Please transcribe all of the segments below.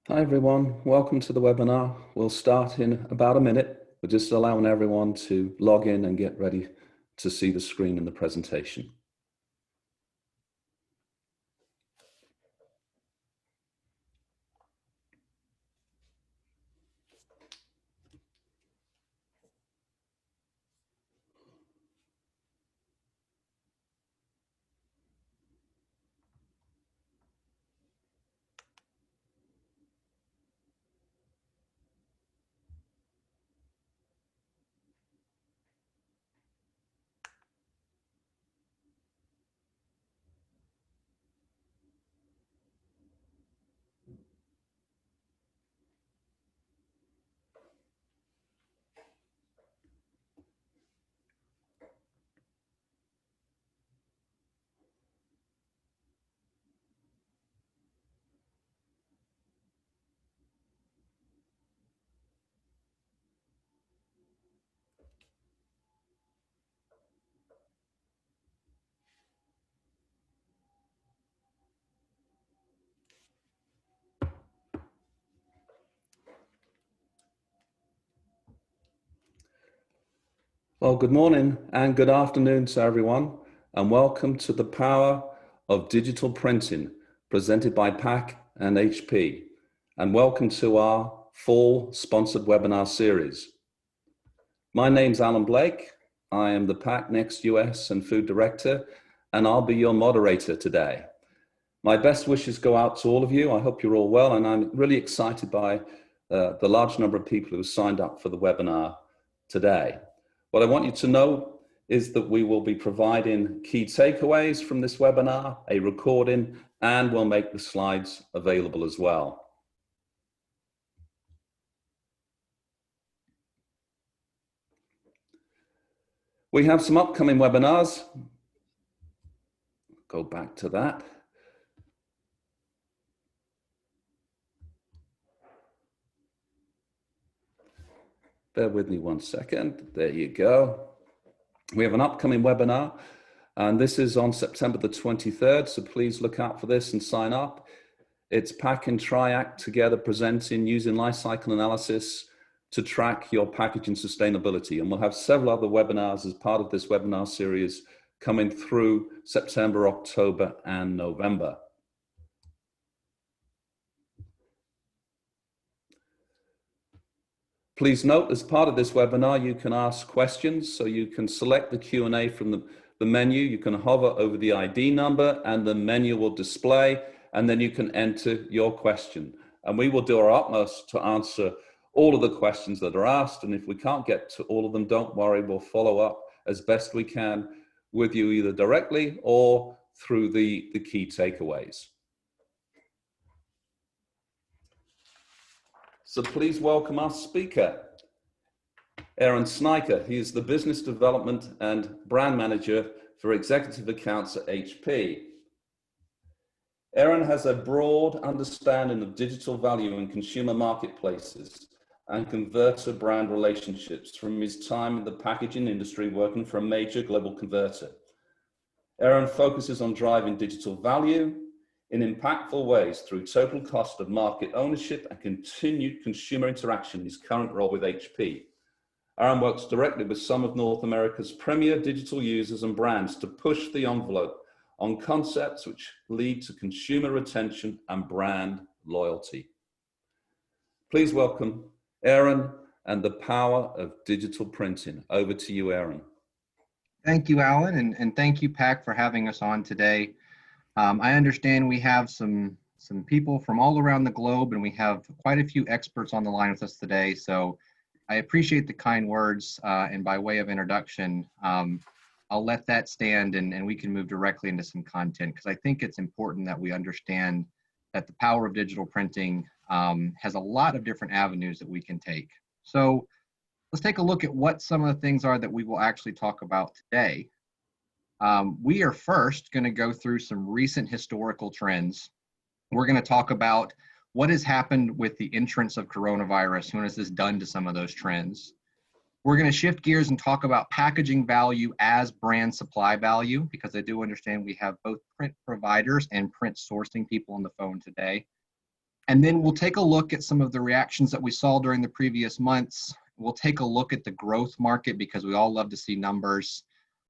Hi everyone, welcome to the webinar. We'll start in about a minute. We're just allowing everyone to log in and get ready to see the screen and the presentation. Well, good morning and good afternoon to everyone, and welcome to the Power of Digital Printing, presented by PAC and HP, and welcome to our fall sponsored webinar series. My name's Alan Blake. I am the PAC Next US and Food Director, and I'll be your moderator today. My best wishes go out to all of you. I hope you're all well, and I'm really excited by the large number of people who have signed up for the webinar today. What I want you to know is that we will be providing key takeaways from this webinar, a recording, and we'll make the slides available as well. We have some upcoming webinars. Go back to that. Bear with me one second. There you go. We have an upcoming webinar, and this is on September the 23rd, so please look out for this and sign up. It's PAC and TRIAC together presenting using lifecycle analysis to track your packaging sustainability. And we'll have several other webinars as part of this webinar series coming through September, October, and November. Please note, as part of this webinar, you can ask questions, so you can select the Q&A from the menu. You can hover over the ID number and the menu will display, and then you can enter your question. And we will do our utmost to answer all of the questions that are asked. And if we can't get to all of them, don't worry, we'll follow up as best we can with you either directly or through the key takeaways. So please welcome our speaker, Aaron Sniker. He is the Business Development and Brand Manager for Executive Accounts at HP. Aaron has a broad understanding of digital value in consumer marketplaces and converter brand relationships from his time in the packaging industry working for a major global converter. Aaron focuses on driving digital value in impactful ways through total cost of market ownership and continued consumer interaction in his current role with HP. Aaron works directly with some of North America's premier digital users and brands to push the envelope on concepts which lead to consumer retention and brand loyalty. Please welcome Aaron and the power of digital printing. Over to you, Aaron. Thank you, Alan, and thank you, PAC, for having us on today. I understand we have some people from all around the globe, and we have quite a few experts on the line with us today. So I appreciate the kind words, and by way of introduction, I'll let that stand and we can move directly into some content, because I think it's important that we understand that the power of digital printing has a lot of different avenues that we can take. So let's take a look at what some of the things are that we will actually talk about today. We are first going to go through some recent historical trends. We're going to talk about what has happened with the entrance of coronavirus. What has this done to some of those trends? We're going to shift gears and talk about packaging value as brand supply value, because I do understand we have both print providers and print sourcing people on the phone today. And then we'll take a look at some of the reactions that we saw during the previous months. We'll take a look at the growth market because we all love to see numbers.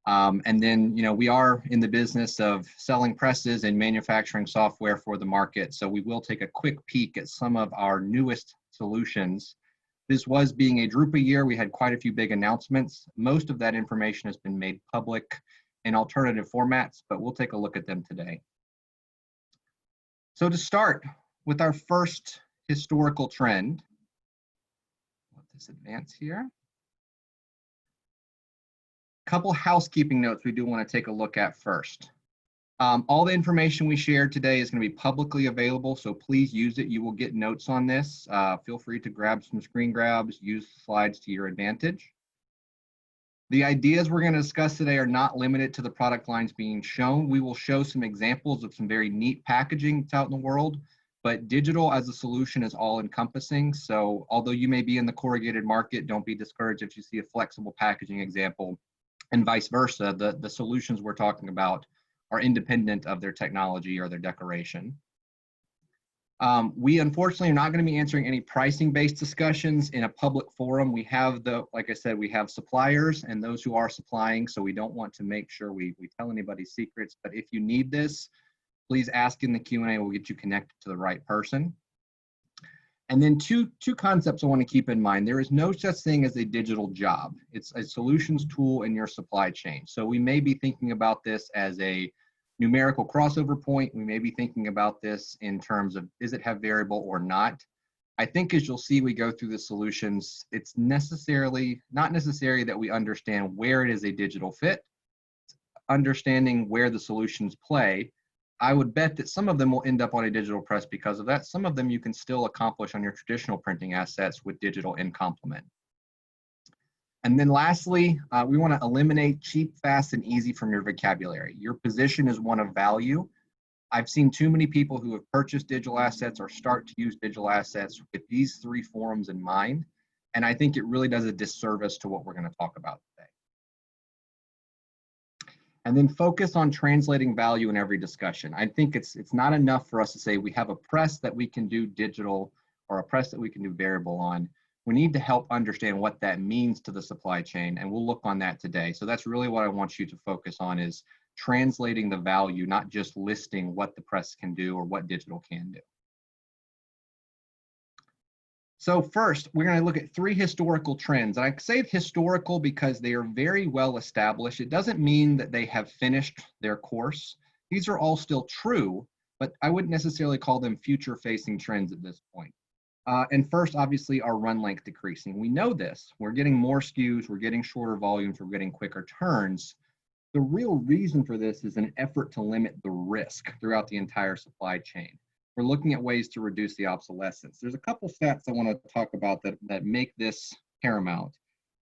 And then, we are in the business of selling presses and manufacturing software for the market. So we will take a quick peek at some of our newest solutions. This was being a DRUPA year. We had quite a few big announcements. Most of that information has been made public in alternative formats, but we'll take a look at them today. So to start with our first historical trend, let this advance here. Couple housekeeping notes we do want to take a look at first. All the information we shared today is going to be publicly available, so please use it. You will get notes on this. Feel free to grab some screen grabs, use the slides to your advantage. The ideas we're going to discuss today are not limited to the product lines being shown. We will show some examples of some very neat packaging that's out in the world, but digital as a solution is all encompassing. So although you may be in the corrugated market, don't be discouraged if you see a flexible packaging example, and vice versa. The solutions we're talking about are independent of their technology or their decoration. We unfortunately are not going to be answering any pricing-based discussions in a public forum. We have like I said, we have suppliers and those who are supplying, so we don't want to make sure we tell anybody's secrets. But if you need this, please ask in the Q&A. We'll get you connected to the right person. And then two concepts I want to keep in mind. There is no such thing as a digital job. It's a solutions tool in your supply chain. So we may be thinking about this as a numerical crossover point. We may be thinking about this in terms of, does it have variable or not? I think as you'll see, we go through the solutions, it's not necessary that we understand where it is a digital fit, understanding where the solutions play. I would bet that some of them will end up on a digital press because of that. Some of them you can still accomplish on your traditional printing assets with digital in complement. And then lastly, we want to eliminate cheap, fast, and easy from your vocabulary. Your position is one of value. I've seen too many people who have purchased digital assets or start to use digital assets with these three forums in mind. And I think it really does a disservice to what we're going to talk about today. And then focus on translating value in every discussion. I think it's not enough for us to say we have a press that we can do digital or a press that we can do variable on. We need to help understand what that means to the supply chain, and we'll look on that today. So that's really what I want you to focus on, is translating the value, not just listing what the press can do or what digital can do. So first, we're going to look at three historical trends. And I say historical because they are very well established. It doesn't mean that they have finished their course. These are all still true, but I wouldn't necessarily call them future-facing trends at this point. And first, obviously, our run length decreasing. We know this. We're getting more SKUs, we're getting shorter volumes, we're getting quicker turns. The real reason for this is an effort to limit the risk throughout the entire supply chain. We're looking at ways to reduce the obsolescence. There's a couple stats I want to talk about that make this paramount.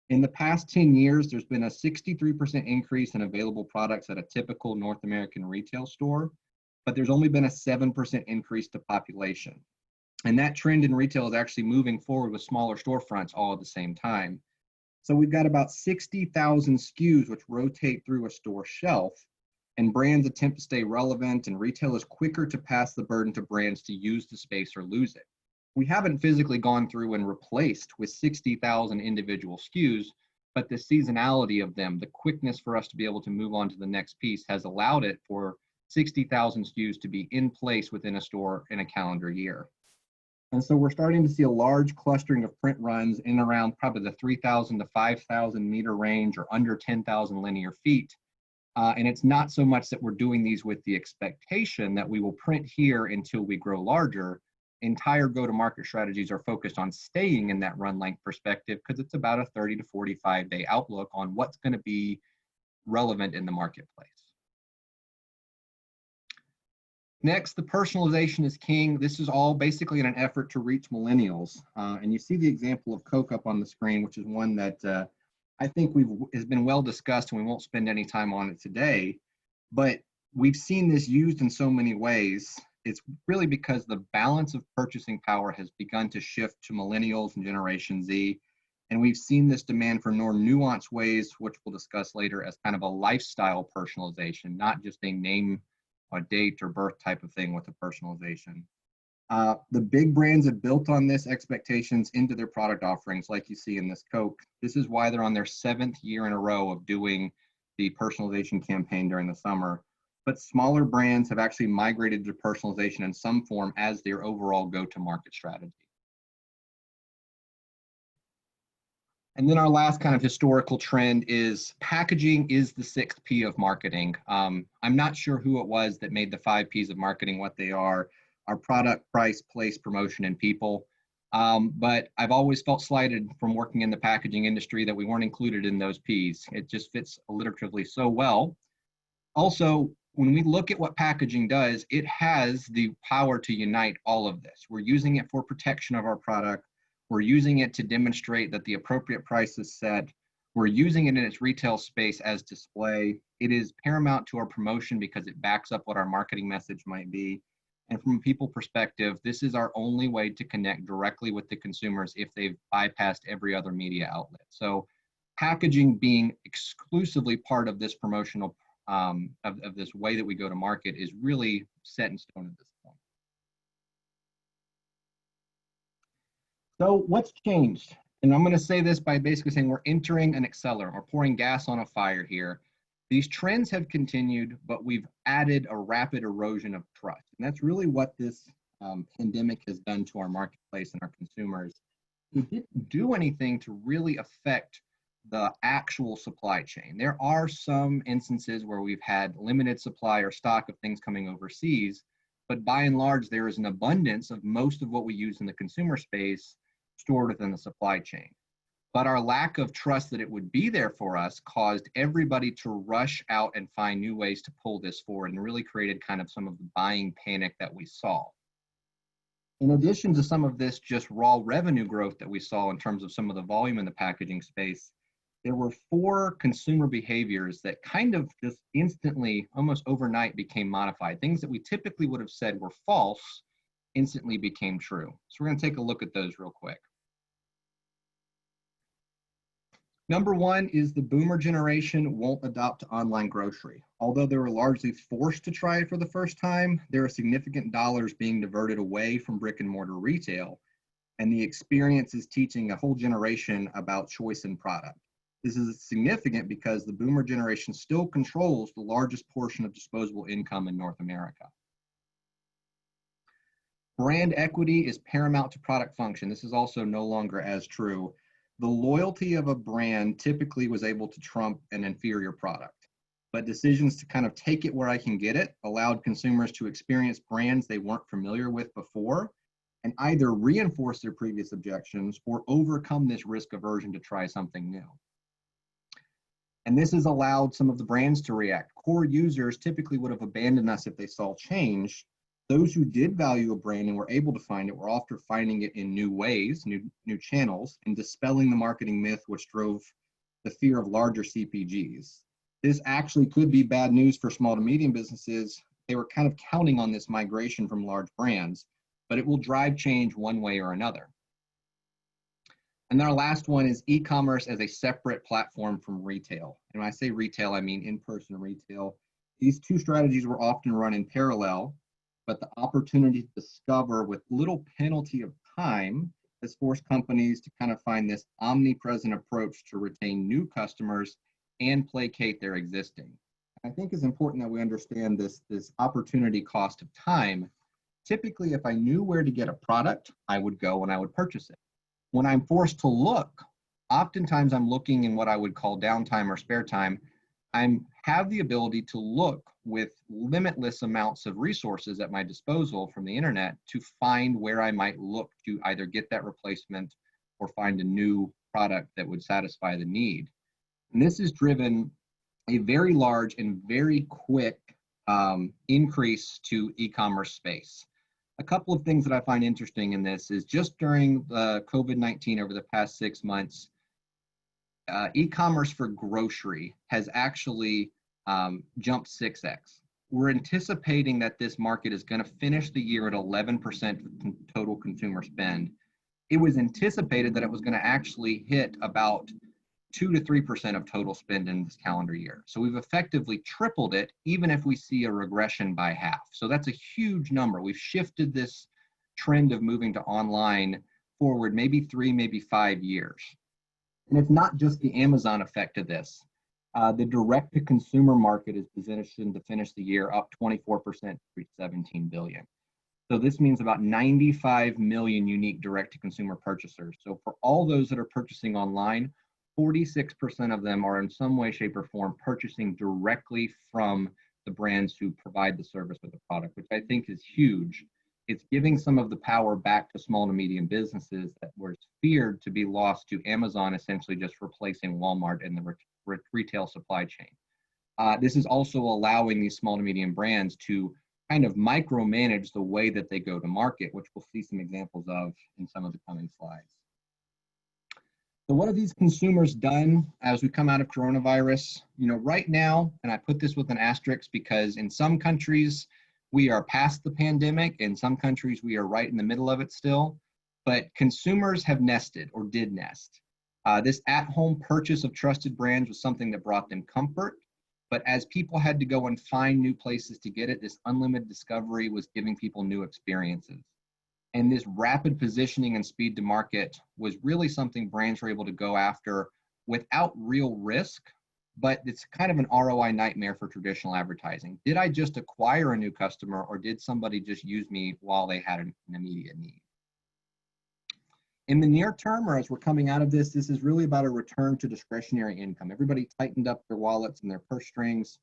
In the past 10 years, there's been a 63% increase in available products at a typical North American retail store, but there's only been a 7% increase to population. And that trend in retail is actually moving forward with smaller storefronts all at the same time. So we've got about 60,000 SKUs which rotate through a store shelf, and brands attempt to stay relevant, and retail is quicker to pass the burden to brands to use the space or lose it. We haven't physically gone through and replaced with 60,000 individual SKUs, but the seasonality of them, the quickness for us to be able to move on to the next piece, has allowed it for 60,000 SKUs to be in place within a store in a calendar year. And so we're starting to see a large clustering of print runs in around probably the 3,000 to 5,000 meter range, or under 10,000 linear feet. And it's not so much that we're doing these with the expectation that we will print here until we grow larger. Entire go-to-market strategies are focused on staying in that run length perspective, because it's about a 30 to 45 day outlook on what's going to be relevant in the marketplace. Next, the personalization is king. This is all basically in an effort to reach millennials. And you see the example of Coke up on the screen, which is one that I think has been well discussed, and we won't spend any time on it today. But we've seen this used in so many ways. It's really because the balance of purchasing power has begun to shift to millennials and Generation Z. And we've seen this demand for more nuanced ways, which we'll discuss later, as kind of a lifestyle personalization, not just a name, a date, or birth type of thing with the personalization. The big brands have built on this expectations into their product offerings, like you see in this Coke. This is why they're on their 7th year in a row of doing the personalization campaign during the summer. But smaller brands have actually migrated to personalization in some form as their overall go-to-market strategy. And then our last kind of historical trend is packaging is the 6th P of marketing. I'm not sure who it was that made the 5 Ps of marketing what they are product, price, place, promotion, and people. But I've always felt slighted from working in the packaging industry that we weren't included in those Ps. It just fits alliteratively so well. Also, when we look at what packaging does, it has the power to unite all of this. We're using it for protection of our product. We're using it to demonstrate that the appropriate price is set. We're using it in its retail space as display. It is paramount to our promotion because it backs up what our marketing message might be. And from a people perspective, this is our only way to connect directly with the consumers if they've bypassed every other media outlet. So packaging being exclusively part of this promotional, of this way that we go to market is really set in stone at this point. So what's changed? And I'm going to say this by basically saying we're entering an accelerant. We're pouring gas on a fire here. These trends have continued, but we've added a rapid erosion of trust. And that's really what this pandemic has done to our marketplace and our consumers. We didn't do anything to really affect the actual supply chain. There are some instances where we've had limited supply or stock of things coming overseas, but by and large, there is an abundance of most of what we use in the consumer space stored within the supply chain. But our lack of trust that it would be there for us caused everybody to rush out and find new ways to pull this forward and really created kind of some of the buying panic that we saw. In addition to some of this just raw revenue growth that we saw in terms of some of the volume in the packaging space, there were 4 consumer behaviors that kind of just instantly, almost overnight, became modified. Things that we typically would have said were false instantly became true. So we're going to take a look at those real quick. Number 1 is the boomer generation won't adopt online grocery. Although they were largely forced to try it for the first time, there are significant dollars being diverted away from brick and mortar retail, and the experience is teaching a whole generation about choice in product. This is significant because the boomer generation still controls the largest portion of disposable income in North America. Brand equity is paramount to product function. This is also no longer as true. The loyalty of a brand typically was able to trump an inferior product, but decisions to kind of take it where I can get it allowed consumers to experience brands they weren't familiar with before and either reinforce their previous objections or overcome this risk aversion to try something new. And this has allowed some of the brands to react. Core users typically would have abandoned us if they saw change. Those who did value a brand and were able to find it were often finding it in new ways, new channels, and dispelling the marketing myth which drove the fear of larger CPGs. This actually could be bad news for small to medium businesses. They were kind of counting on this migration from large brands, but it will drive change one way or another. And then our last one is e-commerce as a separate platform from retail. And when I say retail, I mean in-person retail. These 2 strategies were often run in parallel, but the opportunity to discover with little penalty of time has forced companies to kind of find this omnipresent approach to retain new customers and placate their existing. I think it's important that we understand this opportunity cost of time. Typically, if I knew where to get a product, I would go and I would purchase it. When I'm forced to look, oftentimes I'm looking in what I would call downtime or spare time. I have the ability to look with limitless amounts of resources at my disposal from the internet to find where I might look to either get that replacement or find a new product that would satisfy the need. And this has driven a very large and very quick increase to e-commerce space. A couple of things that I find interesting in this is just during the COVID-19 over the past 6 months, e-commerce for grocery has actually jumped 6x. We're anticipating that this market is going to finish the year at 11% of total consumer spend. It was anticipated that it was going to actually hit about 2 to 3% of total spend in this calendar year. So we've effectively tripled it, even if we see a regression by half. So that's a huge number. We've shifted this trend of moving to online forward, maybe 3, maybe 5 years. And it's not just the Amazon effect of this. The direct-to-consumer market is positioned to finish the year up 24% to reach 17 billion. So this means about 95 million unique direct-to-consumer purchasers. So for all those that are purchasing online, 46% of them are in some way, shape, or form purchasing directly from the brands who provide the service with the product, which I think is huge. It's giving some of the power back to small to medium businesses that were feared to be lost to Amazon, essentially just replacing Walmart in the retail supply chain. This is also allowing these small to medium brands to kind of micromanage the way that they go to market, which we'll see some examples of in some of the coming slides. So what have these consumers done as we come out of coronavirus? You know, right now, and I put this with an asterisk because in some countries, we are past the pandemic. In some countries, we are right in the middle of it still. But consumers have nested or did nest. This at-home purchase of trusted brands was something that brought them comfort. But as people had to go and find new places to get it, this unlimited discovery was giving people new experiences. And this rapid positioning and speed to market was really something brands were able to go after without real risk, but it's kind of an ROI nightmare for traditional advertising. Did I just acquire a new customer, or did somebody just use me while they had an immediate need? In the near term, or as we're coming out of this, this is really about a return to discretionary income. Everybody tightened up their wallets and their purse strings.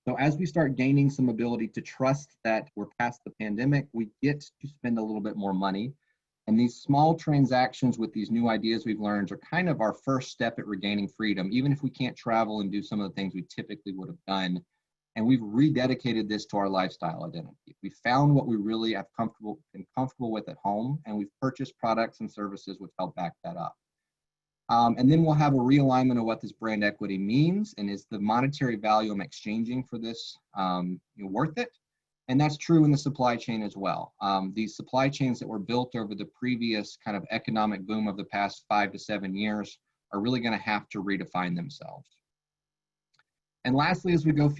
So as we start gaining some ability to trust that we're past the pandemic, we get to spend a little bit more money. And these small transactions with these new ideas we've learned are kind of our first step at regaining freedom, even if we can't travel and do some of the things we typically would have done. And we've rededicated this to our lifestyle identity. We found what we really have been comfortable with at home, and we've purchased products and services which help back that up. And then we'll have a realignment of what this brand equity means, and is the monetary value I'm exchanging for this worth it? And that's true in the supply chain as well. These supply chains that were built over the previous kind of economic boom of the past 5 to 7 years are really going to have to redefine themselves. And lastly, as we go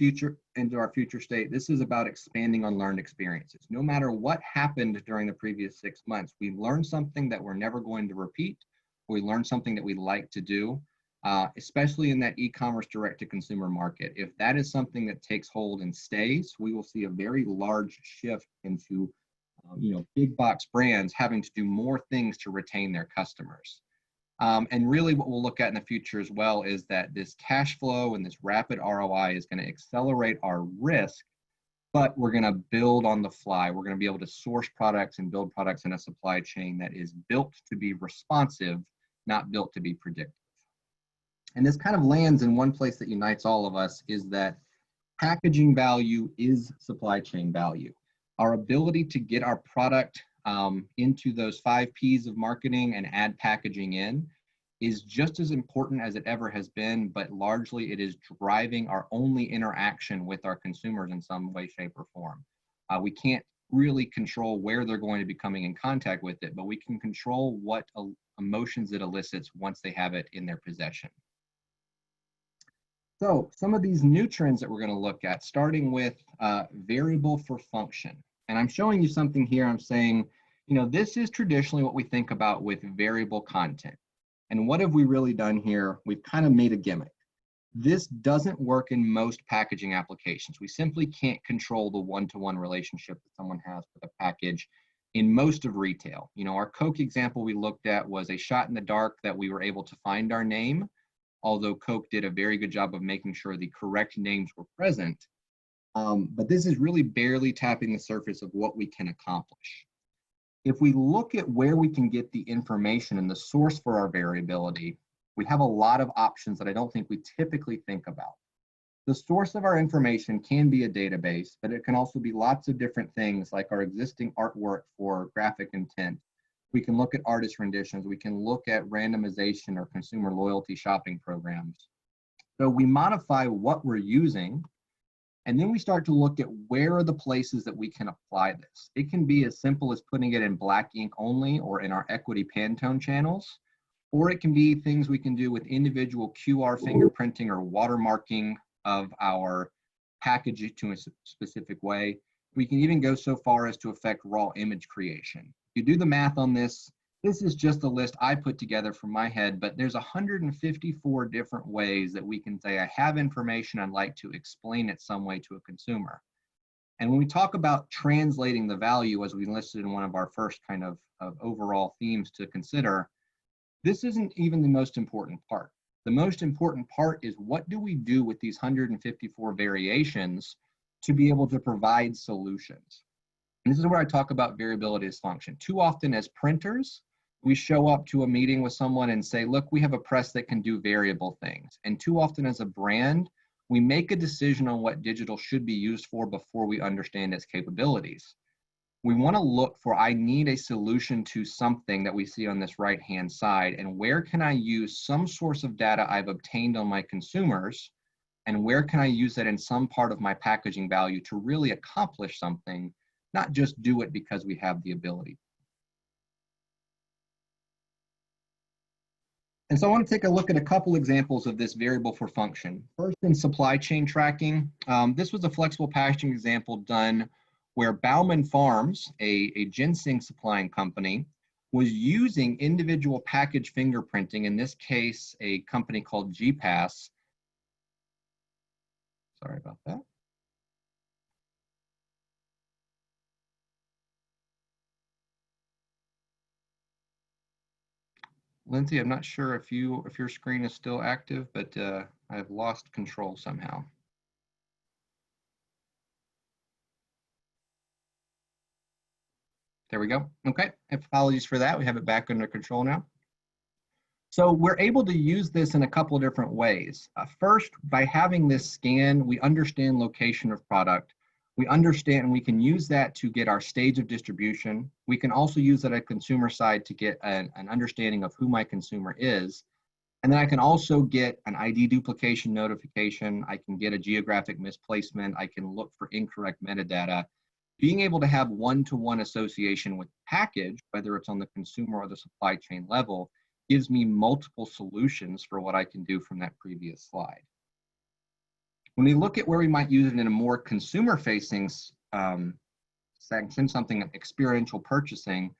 into our future state, this is about expanding on learned experiences. No matter what happened during the previous 6 months, we learned something that we're never going to repeat. We learned something that we like to do, especially in that e-commerce direct-to-consumer market. If that is something that takes hold and stays, we will see a very large shift into big box brands having to do more things to retain their customers. And really what we'll look at in the future as well is that this cash flow and this rapid ROI is going to accelerate our risk, but we're going to build on the fly. We're going to be able to source products and build products in a supply chain that is built to be responsive, not built to be predictive. And this kind of lands in one place that unites all of us, is that packaging value is supply chain value. Our ability to get our product into those 5 Ps of marketing and add packaging in is just as important as it ever has been, but largely it is driving our only interaction with our consumers in some way, shape, or form. We can't really control where they're going to be coming in contact with it, but we can control what emotions it elicits once they have it in their possession. So some of these new trends that we're going to look at, starting with variable for function. And I'm showing you something here. I'm saying, this is traditionally what we think about with variable content. And what have we really done here? We've kind of made a gimmick. This doesn't work in most packaging applications. We simply can't control the one-to-one relationship that someone has with a package in most of retail. Our Coke example we looked at was a shot in the dark that we were able to find our name, although Coke did a very good job of making sure the correct names were present. But this is really barely tapping the surface of what we can accomplish. If we look at where we can get the information and the source for our variability, we have a lot of options that I don't think we typically think about. The source of our information can be a database, but it can also be lots of different things like our existing artwork for graphic intent. We can look at artist renditions. We can look at randomization or consumer loyalty shopping programs. So we modify what we're using, and then we start to look at where are the places that we can apply this. It can be as simple as putting it in black ink only or in our equity Pantone channels, or it can be things we can do with individual QR fingerprinting or watermarking of our package to a specific way. We can even go so far as to affect raw image creation. You do the math on this. This is just a list I put together from my head, but there's 154 different ways that we can say, I have information, I'd like to explain it some way to a consumer. And when we talk about translating the value, as we listed in one of our first kind of overall themes to consider, this isn't even the most important part. The most important part is, what do we do with these 154 variations to be able to provide solutions? And this is where I talk about variability as function. Too often as printers, we show up to a meeting with someone and say, look, we have a press that can do variable things. And too often as a brand, we make a decision on what digital should be used for before we understand its capabilities. We want to look for, I need a solution to something that we see on this right-hand side, and where can I use some source of data I've obtained on my consumers, and where can I use that in some part of my packaging value to really accomplish something, not just do it because we have the ability. And so I want to take a look at a couple examples of this variable for function. First, in supply chain tracking, this was a flexible packaging example done where Bauman Farms, a ginseng supplying company, was using individual package fingerprinting, in this case, a company called GPass. Sorry about that. Lindsay, I'm not sure if your screen is still active, but I've lost control somehow. There we go. Okay, apologies for that. We have it back under control now. So we're able to use this in a couple of different ways. First, by having this scan, we understand location of product. We understand, and we can use that to get our stage of distribution. We can also use that at consumer side to get an understanding of who my consumer is. And then I can also get an ID duplication notification. I can get a geographic misplacement. I can look for incorrect metadata. Being able to have one-to-one association with the package, whether it's on the consumer or the supply chain level, gives me multiple solutions for what I can do from that previous slide. When we look at where we might use it in a more consumer-facing section, something like experiential purchasing,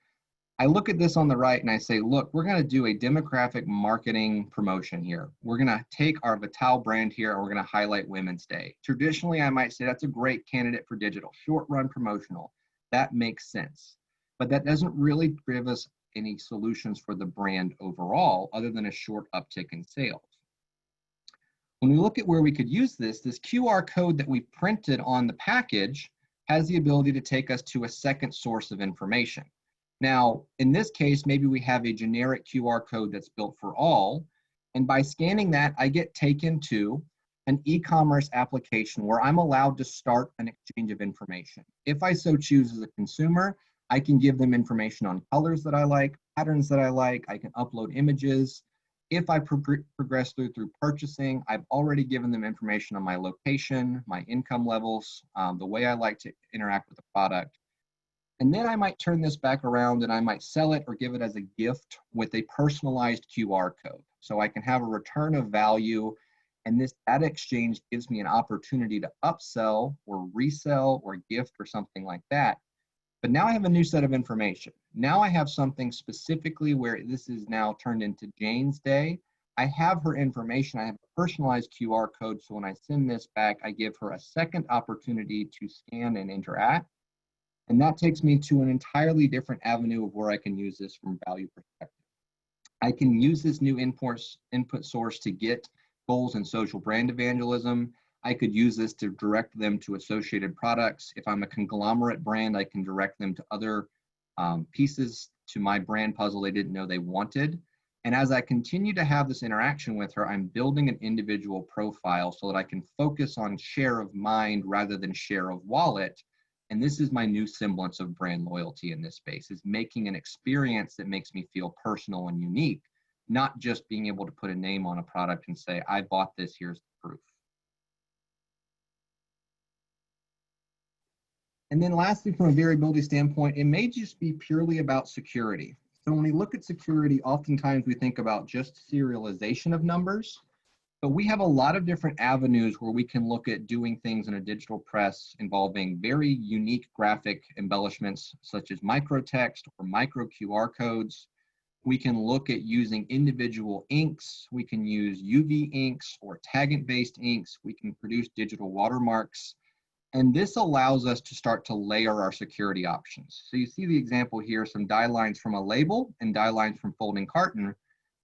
I look at this on the right and I say, look, we're going to do a demographic marketing promotion here. We're going to take our Vital brand here and we're going to highlight Women's Day. Traditionally, I might say that's a great candidate for digital, short-run promotional. That makes sense. But that doesn't really give us any solutions for the brand overall, other than a short uptick in sales. When we look at where we could use this QR code that we printed on the package has the ability to take us to a second source of information. Now, in this case, maybe we have a generic QR code that's built for all, and by scanning that, I get taken to an e-commerce application where I'm allowed to start an exchange of information. If I so choose as a consumer, I can give them information on colors that I like, patterns that I like, I can upload images. If I progress through purchasing, I've already given them information on my location, my income levels, the way I like to interact with the product. And then I might turn this back around and I might sell it or give it as a gift with a personalized QR code. So I can have a return of value, and this data exchange gives me an opportunity to upsell or resell or gift or something like that. But now I have a new set of information. Now I have something specifically where this is now turned into Jane's Day. I have her information. I have a personalized QR code. So when I send this back, I give her a second opportunity to scan and interact. And that takes me to an entirely different avenue of where I can use this from a value perspective. I can use this new input source to get goals in social brand evangelism. I could use this to direct them to associated products. If I'm a conglomerate brand, I can direct them to other pieces to my brand puzzle they didn't know they wanted. And as I continue to have this interaction with her, I'm building an individual profile so that I can focus on share of mind rather than share of wallet. And this is my new semblance of brand loyalty in this space, is making an experience that makes me feel personal and unique, not just being able to put a name on a product and say, I bought this, here's the proof. And then lastly, from a variability standpoint, it may just be purely about security. So when we look at security, oftentimes we think about just serialization of numbers. But we have a lot of different avenues where we can look at doing things in a digital press involving very unique graphic embellishments, such as microtext or micro QR codes. We can look at using individual inks. We can use UV inks or taggant-based inks. We can produce digital watermarks. And this allows us to start to layer our security options. So you see the example here, some die lines from a label and die lines from folding carton.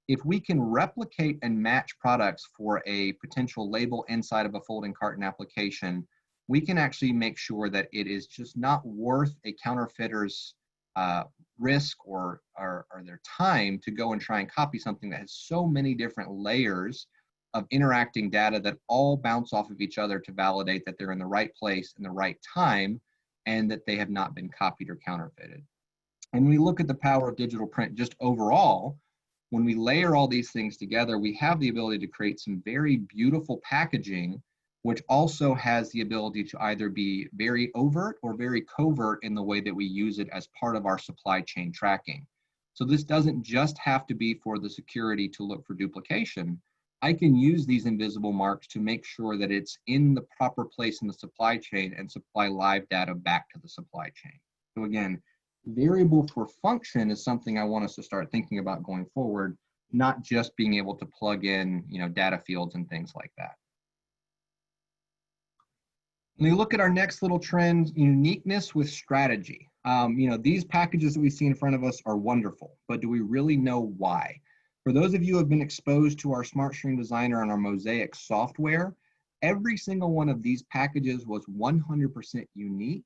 If we can replicate and match products for a potential label inside of a folding carton application, we can actually make sure that it is just not worth a counterfeiter's risk or their time to go and try and copy something that has so many different layers of interacting data that all bounce off of each other to validate that they're in the right place in the right time and that they have not been copied or counterfeited. And when we look at the power of digital print just overall, when we layer all these things together, we have the ability to create some very beautiful packaging, which also has the ability to either be very overt or very covert in the way that we use it as part of our supply chain tracking. So this doesn't just have to be for the security to look for duplication. I can use these invisible marks to make sure that it's in the proper place in the supply chain and supply live data back to the supply chain. So again, variable for function is something I want us to start thinking about going forward, not just being able to plug in, data fields and things like that. When we look at our next little trend, uniqueness with strategy. These packages that we see in front of us are wonderful, but do we really know why? For those of you who have been exposed to our SmartStream Designer and our Mosaic software, every single one of these packages was 100% unique,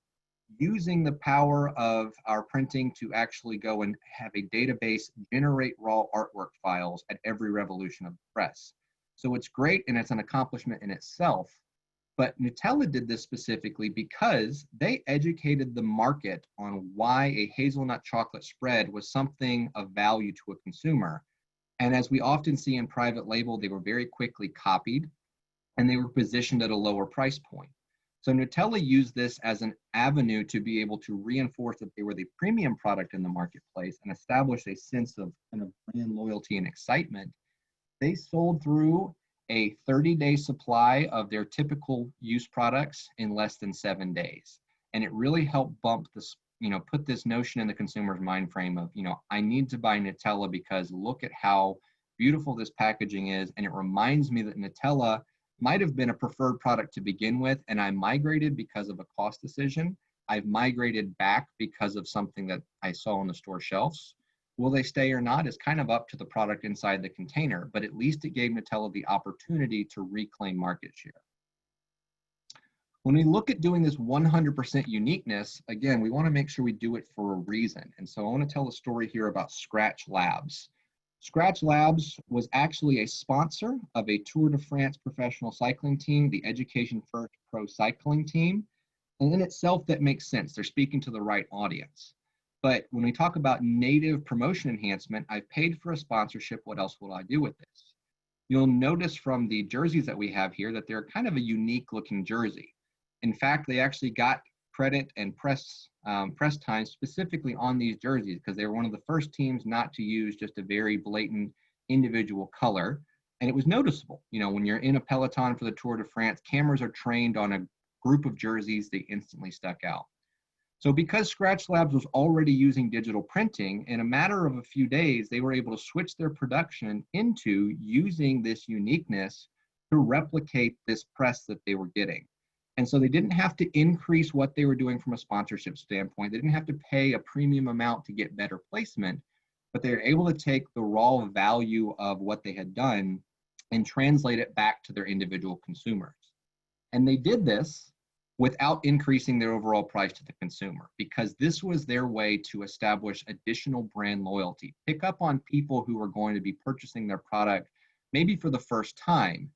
using the power of our printing to actually go and have a database generate raw artwork files at every revolution of the press. So it's great and it's an accomplishment in itself, but Nutella did this specifically because they educated the market on why a hazelnut chocolate spread was something of value to a consumer. And as we often see in private label, they were very quickly copied and they were positioned at a lower price point. So Nutella used this as an avenue to be able to reinforce that they were the premium product in the marketplace and establish a sense of kind of brand loyalty and excitement. They sold through a 30-day supply of their typical use products in less than 7 days. And it really helped bump this, put this notion in the consumer's mind frame of, I need to buy Nutella because look at how beautiful this packaging is. And it reminds me that Nutella might have been a preferred product to begin with, and I migrated because of a cost decision. I've migrated back because of something that I saw on the store shelves. Will they stay or not is kind of up to the product inside the container, but at least it gave Nutella the opportunity to reclaim market share. When we look at doing this 100% uniqueness, again, we want to make sure we do it for a reason. And so I want to tell a story here about Scratch Labs. Scratch Labs was actually a sponsor of a Tour de France professional cycling team, the Education First Pro Cycling Team. And in itself, that makes sense. They're speaking to the right audience. But when we talk about native promotion enhancement, I've paid for a sponsorship. What else will I do with this? You'll notice from the jerseys that we have here that they're kind of a unique looking jersey. In fact, they actually got credit and press time specifically on these jerseys because they were one of the first teams not to use just a very blatant individual color. And it was noticeable. When you're in a peloton for the Tour de France, cameras are trained on a group of jerseys, they instantly stuck out. So because Scratch Labs was already using digital printing, in a matter of a few days, they were able to switch their production into using this uniqueness to replicate this press that they were getting. And so they didn't have to increase what they were doing from a sponsorship standpoint. They didn't have to pay a premium amount to get better placement, but they were able to take the raw value of what they had done and translate it back to their individual consumers. And they did this without increasing their overall price to the consumer, because this was their way to establish additional brand loyalty, pick up on people who are going to be purchasing their product maybe for the first time.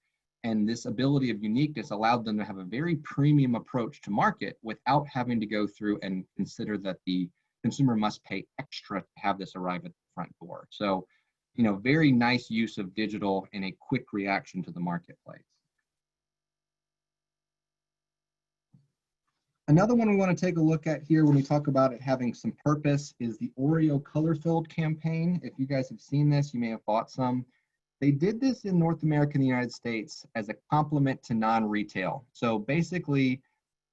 And this ability of uniqueness allowed them to have a very premium approach to market without having to go through and consider that the consumer must pay extra to have this arrive at the front door. So, very nice use of digital in a quick reaction to the marketplace. Another one we want to take a look at here when we talk about it having some purpose is the Oreo color-filled campaign. If you guys have seen this, you may have bought some. They did this in North America and the United States as a complement to non-retail. So basically,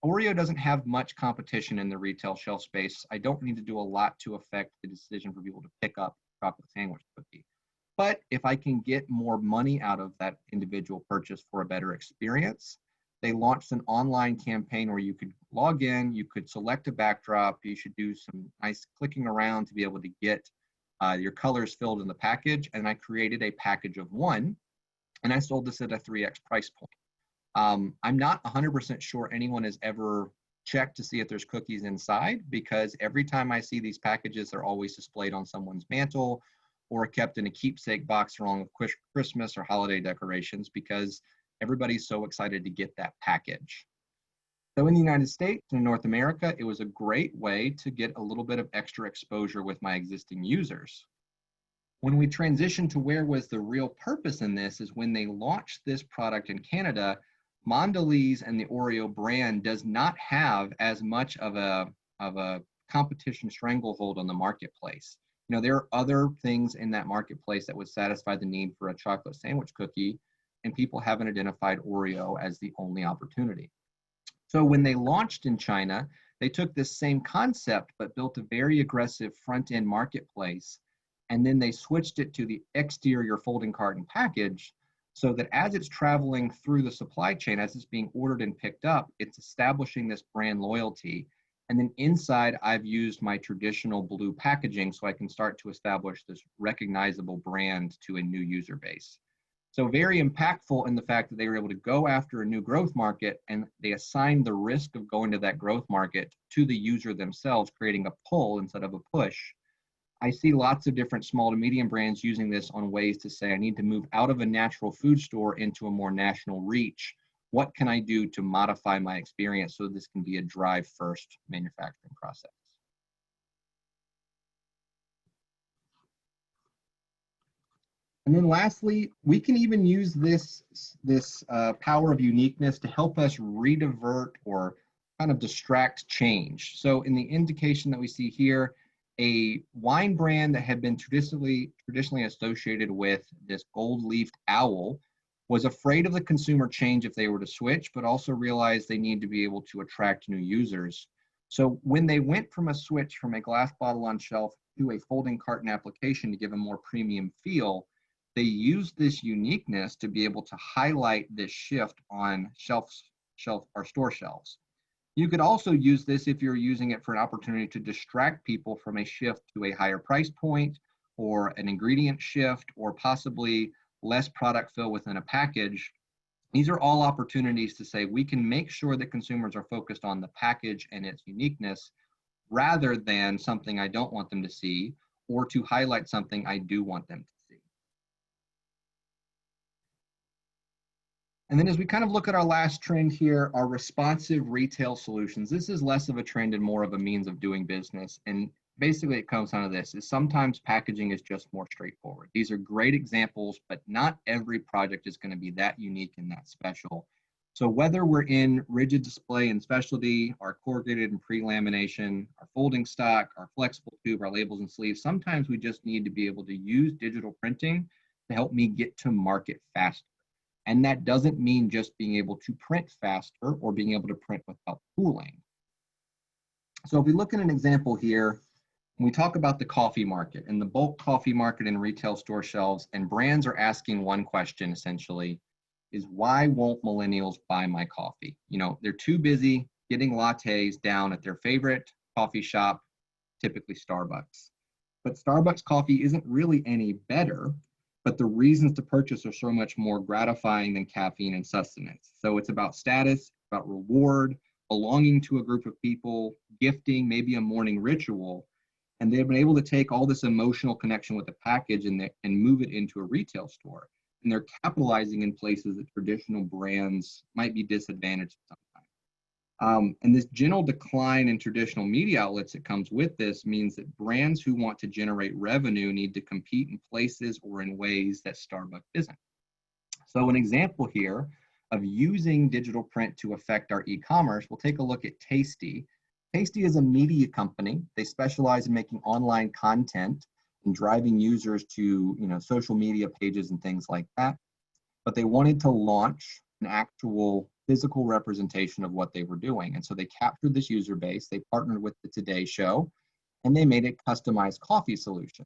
Oreo doesn't have much competition in the retail shelf space. I don't need to do a lot to affect the decision for people to pick up chocolate sandwich cookie. But if I can get more money out of that individual purchase for a better experience, they launched an online campaign where you could log in, you could select a backdrop, you should do some nice clicking around to be able to get your colors filled in the package. And I created a package of one, and I sold this at a 3x price point. I'm not 100% sure anyone has ever checked to see if there's cookies inside, because every time I see these packages, they're always displayed on someone's mantle or kept in a keepsake box along with Christmas or holiday decorations, because everybody's so excited to get that package. So in the United States and North America, it was a great way to get a little bit of extra exposure with my existing users. When we transitioned to where was the real purpose in this is when they launched this product in Canada, Mondelez and the Oreo brand does not have as much of a competition stranglehold on the marketplace. You know, there are other things in that marketplace that would satisfy the need for a chocolate sandwich cookie, and people haven't identified Oreo as the only opportunity. So when they launched in China, they took this same concept but built a very aggressive front-end marketplace, and then they switched it to the exterior folding carton package so that as it's traveling through the supply chain, as it's being ordered and picked up, it's establishing this brand loyalty. And then inside, I've used my traditional blue packaging so I can start to establish this recognizable brand to a new user base. So very impactful in the fact that they were able to go after a new growth market, and they assigned the risk of going to that growth market to the user themselves, creating a pull instead of a push. I see lots of different small to medium brands using this on ways to say, I need to move out of a natural food store into a more national reach. What can I do to modify my experience so this can be a drive-first manufacturing process? And then lastly, we can even use this power of uniqueness to help us redivert or kind of distract change. So in the indication that we see here, a wine brand that had been traditionally associated with this gold-leafed owl was afraid of the consumer change if they were to switch, but also realized they need to be able to attract new users. So when they went from a switch from a glass bottle on shelf to a folding carton application to give a more premium feel, they used this uniqueness to be able to highlight this shift on store shelves. You could also use this if you're using it for an opportunity to distract people from a shift to a higher price point or an ingredient shift or possibly less product fill within a package. These are all opportunities to say we can make sure that consumers are focused on the package and its uniqueness rather than something I don't want them to see or to highlight something I do want them to see. And then as we kind of look at our last trend here, our responsive retail solutions, this is less of a trend and more of a means of doing business. And basically it comes down to this, is sometimes packaging is just more straightforward. These are great examples, but not every project is going to be that unique and that special. So whether we're in rigid display and specialty, our corrugated and pre-lamination, our folding stock, our flexible tube, our labels and sleeves, sometimes we just need to be able to use digital printing to help me get to market faster. And that doesn't mean just being able to print faster or being able to print without tooling. So if we look at an example here, when we talk about the coffee market and the bulk coffee market in retail store shelves, and brands are asking one question essentially, is why won't millennials buy my coffee? You know, they're too busy getting lattes down at their favorite coffee shop, typically Starbucks. But Starbucks coffee isn't really any better, but the reasons to purchase are so much more gratifying than caffeine and sustenance. So it's about status, about reward, belonging to a group of people, gifting, maybe a morning ritual. And they've been able to take all this emotional connection with the package and move it into a retail store. And they're capitalizing in places that traditional brands might be disadvantaged sometimes. And this general decline in traditional media outlets that comes with this means that brands who want to generate revenue need to compete in places or in ways that Starbucks isn't. So an example here of using digital print to affect our e-commerce, we'll take a look at Tasty. Tasty is a media company. They specialize in making online content and driving users to, social media pages and things like that. But they wanted to launch an actual physical representation of what they were doing. And so they captured this user base, they partnered with the Today Show, and they made a customized coffee solution.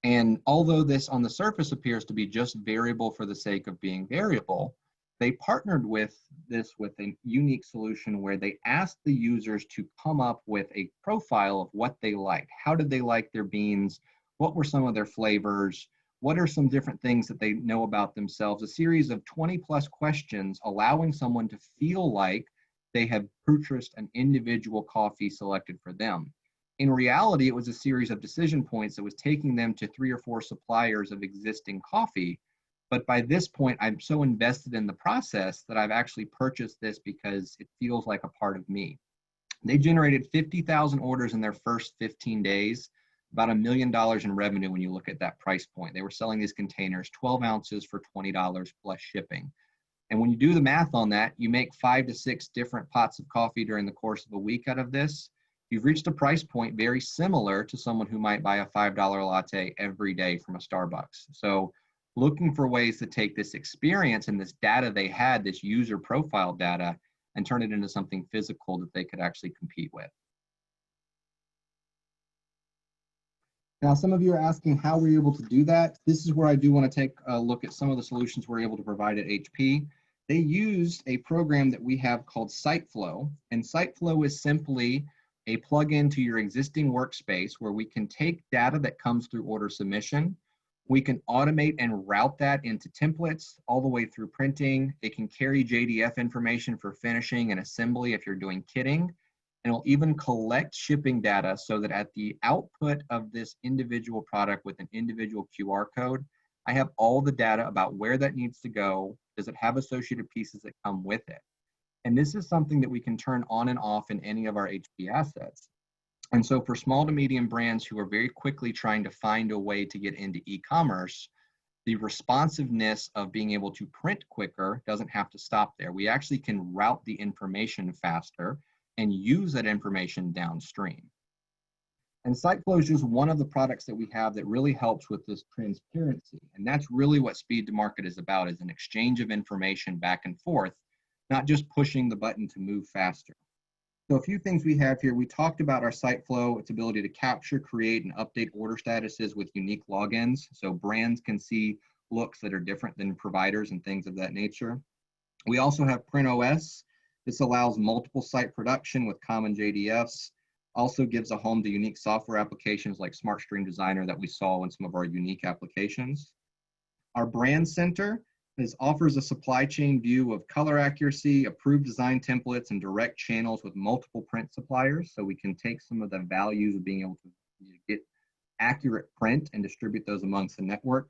And although this on the surface appears to be just variable for the sake of being variable, they partnered with a unique solution where they asked the users to come up with a profile of what they liked. How did they like their beans? What were some of their flavors? What are some different things that they know about themselves? A series of 20 plus questions allowing someone to feel like they have purchased an individual coffee selected for them. In reality, it was a series of decision points that was taking them to 3 or 4 suppliers of existing coffee. But by this point, I'm so invested in the process that I've actually purchased this because it feels like a part of me. They generated 50,000 orders in their first 15 days, about $1 million in revenue when you look at that price point. They were selling these containers, 12 ounces for $20 plus shipping. And when you do the math on that, you make 5 to 6 different pots of coffee during the course of a week out of this. You've reached a price point very similar to someone who might buy a $5 latte every day from a Starbucks. So looking for ways to take this experience and this data they had, this user profile data, and turn it into something physical that they could actually compete with. Now, some of you are asking how we're able to do that. This is where I do want to take a look at some of the solutions we're able to provide at HP. They used a program that we have called SiteFlow, and SiteFlow is simply a plugin to your existing workspace where we can take data that comes through order submission. We can automate and route that into templates all the way through printing. It can carry JDF information for finishing and assembly if you're doing kitting. And it'll even collect shipping data so that at the output of this individual product with an individual QR code, I have all the data about where that needs to go. Does it have associated pieces that come with it? And this is something that we can turn on and off in any of our HP assets. And so for small to medium brands who are very quickly trying to find a way to get into e-commerce, the responsiveness of being able to print quicker doesn't have to stop there. We actually can route the information faster and use that information downstream. And SiteFlow is just one of the products that we have that really helps with this transparency. And that's really what speed to market is about, is an exchange of information back and forth, not just pushing the button to move faster. So a few things we have here. We talked about our SiteFlow, its ability to capture, create, and update order statuses with unique logins. So brands can see looks that are different than providers and things of that nature. We also have PrintOS. This allows multiple site production with common JDFs. Also gives a home to unique software applications like SmartStream Designer that we saw in some of our unique applications. Our Brand Center offers a supply chain view of color accuracy, approved design templates, and direct channels with multiple print suppliers. So we can take some of the values of being able to get accurate print and distribute those amongst the network.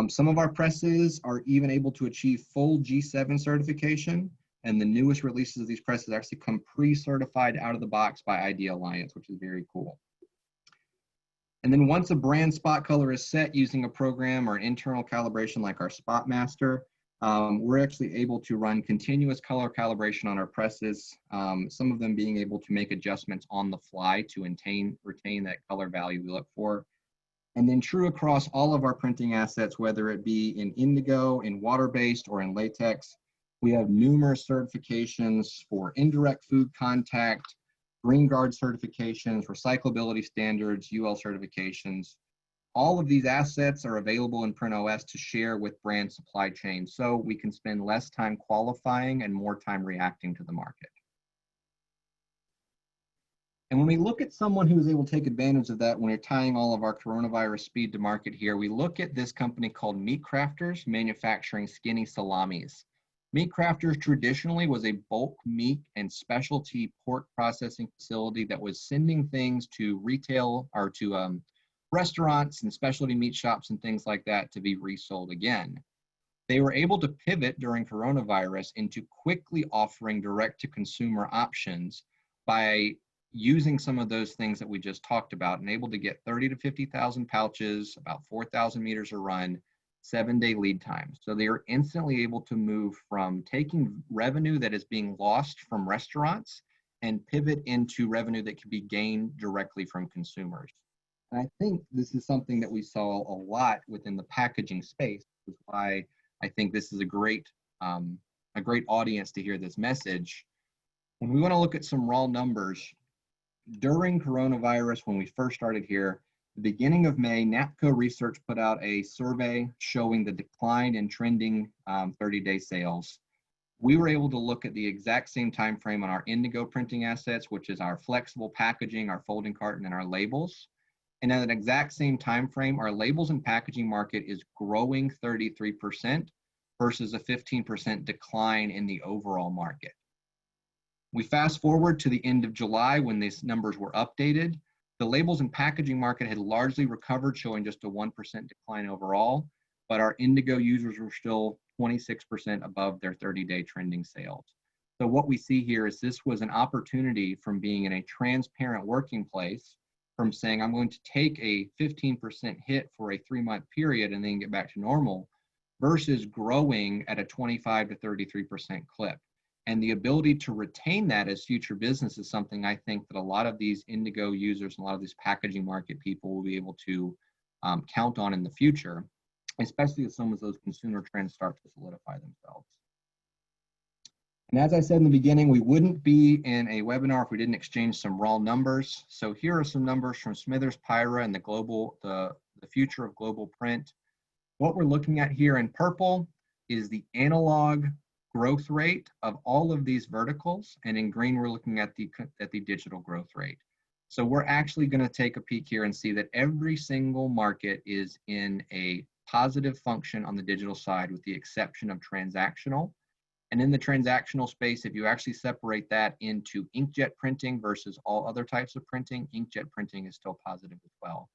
Some of our presses are even able to achieve full G7 certification. And the newest releases of these presses actually come pre-certified out of the box by ID Alliance, which is very cool. And then once a brand spot color is set using a program or an internal calibration like our Spot Master, we're actually able to run continuous color calibration on our presses, some of them being able to make adjustments on the fly to retain that color value we look for. And then true across all of our printing assets, whether it be in indigo, in water-based, or in latex, we have numerous certifications for indirect food contact, Green Guard certifications, recyclability standards, UL certifications. All of these assets are available in PrintOS to share with brand supply chains, so we can spend less time qualifying and more time reacting to the market. And when we look at someone who is able to take advantage of that, when we're tying all of our coronavirus speed to market here, we look at this company called Meat Crafters, manufacturing skinny salamis. Meat Crafters traditionally was a bulk meat and specialty pork processing facility that was sending things to retail or to restaurants and specialty meat shops and things like that to be resold again. They were able to pivot during coronavirus into quickly offering direct-to-consumer options by using some of those things that we just talked about and able to get 30 to 50,000 pouches, about 4,000 meters a run, 7-day lead time. So they are instantly able to move from taking revenue that is being lost from restaurants and pivot into revenue that can be gained directly from consumers. And I think this is something that we saw a lot within the packaging space, which is why I think this is a great audience to hear this message. When we want to look at some raw numbers, during coronavirus, when we first started here, the beginning of May, NAPCO Research put out a survey showing the decline in trending 30-day sales. We were able to look at the exact same time frame on our indigo printing assets, which is our flexible packaging, our folding carton, and our labels. And at an exact same time frame, our labels and packaging market is growing 33% versus a 15% decline in the overall market. We fast forward to the end of July when these numbers were updated. The labels and packaging market had largely recovered, showing just a 1% decline overall, but our indigo users were still 26% above their 30-day trending sales. So what we see here is this was an opportunity from being in a transparent working place, from saying I'm going to take a 15% hit for a 3-month period and then get back to normal, versus growing at a 25 to 33% clip. And the ability to retain that as future business is something I think that a lot of these indigo users and a lot of these packaging market people will be able to count on in the future, especially as some of those consumer trends start to solidify themselves. And as I said in the beginning, we wouldn't be in a webinar if we didn't exchange some raw numbers. So here are some numbers from Smithers Pyra and the future of global print. What we're looking at here in purple is the analog growth rate of all of these verticals, and in green we're looking at the digital growth rate. So we're actually going to take a peek here and see that every single market is in a positive function on the digital side, with the exception of transactional. And in the transactional space, if you actually separate that into inkjet printing versus all other types of printing, inkjet printing is still positive as well.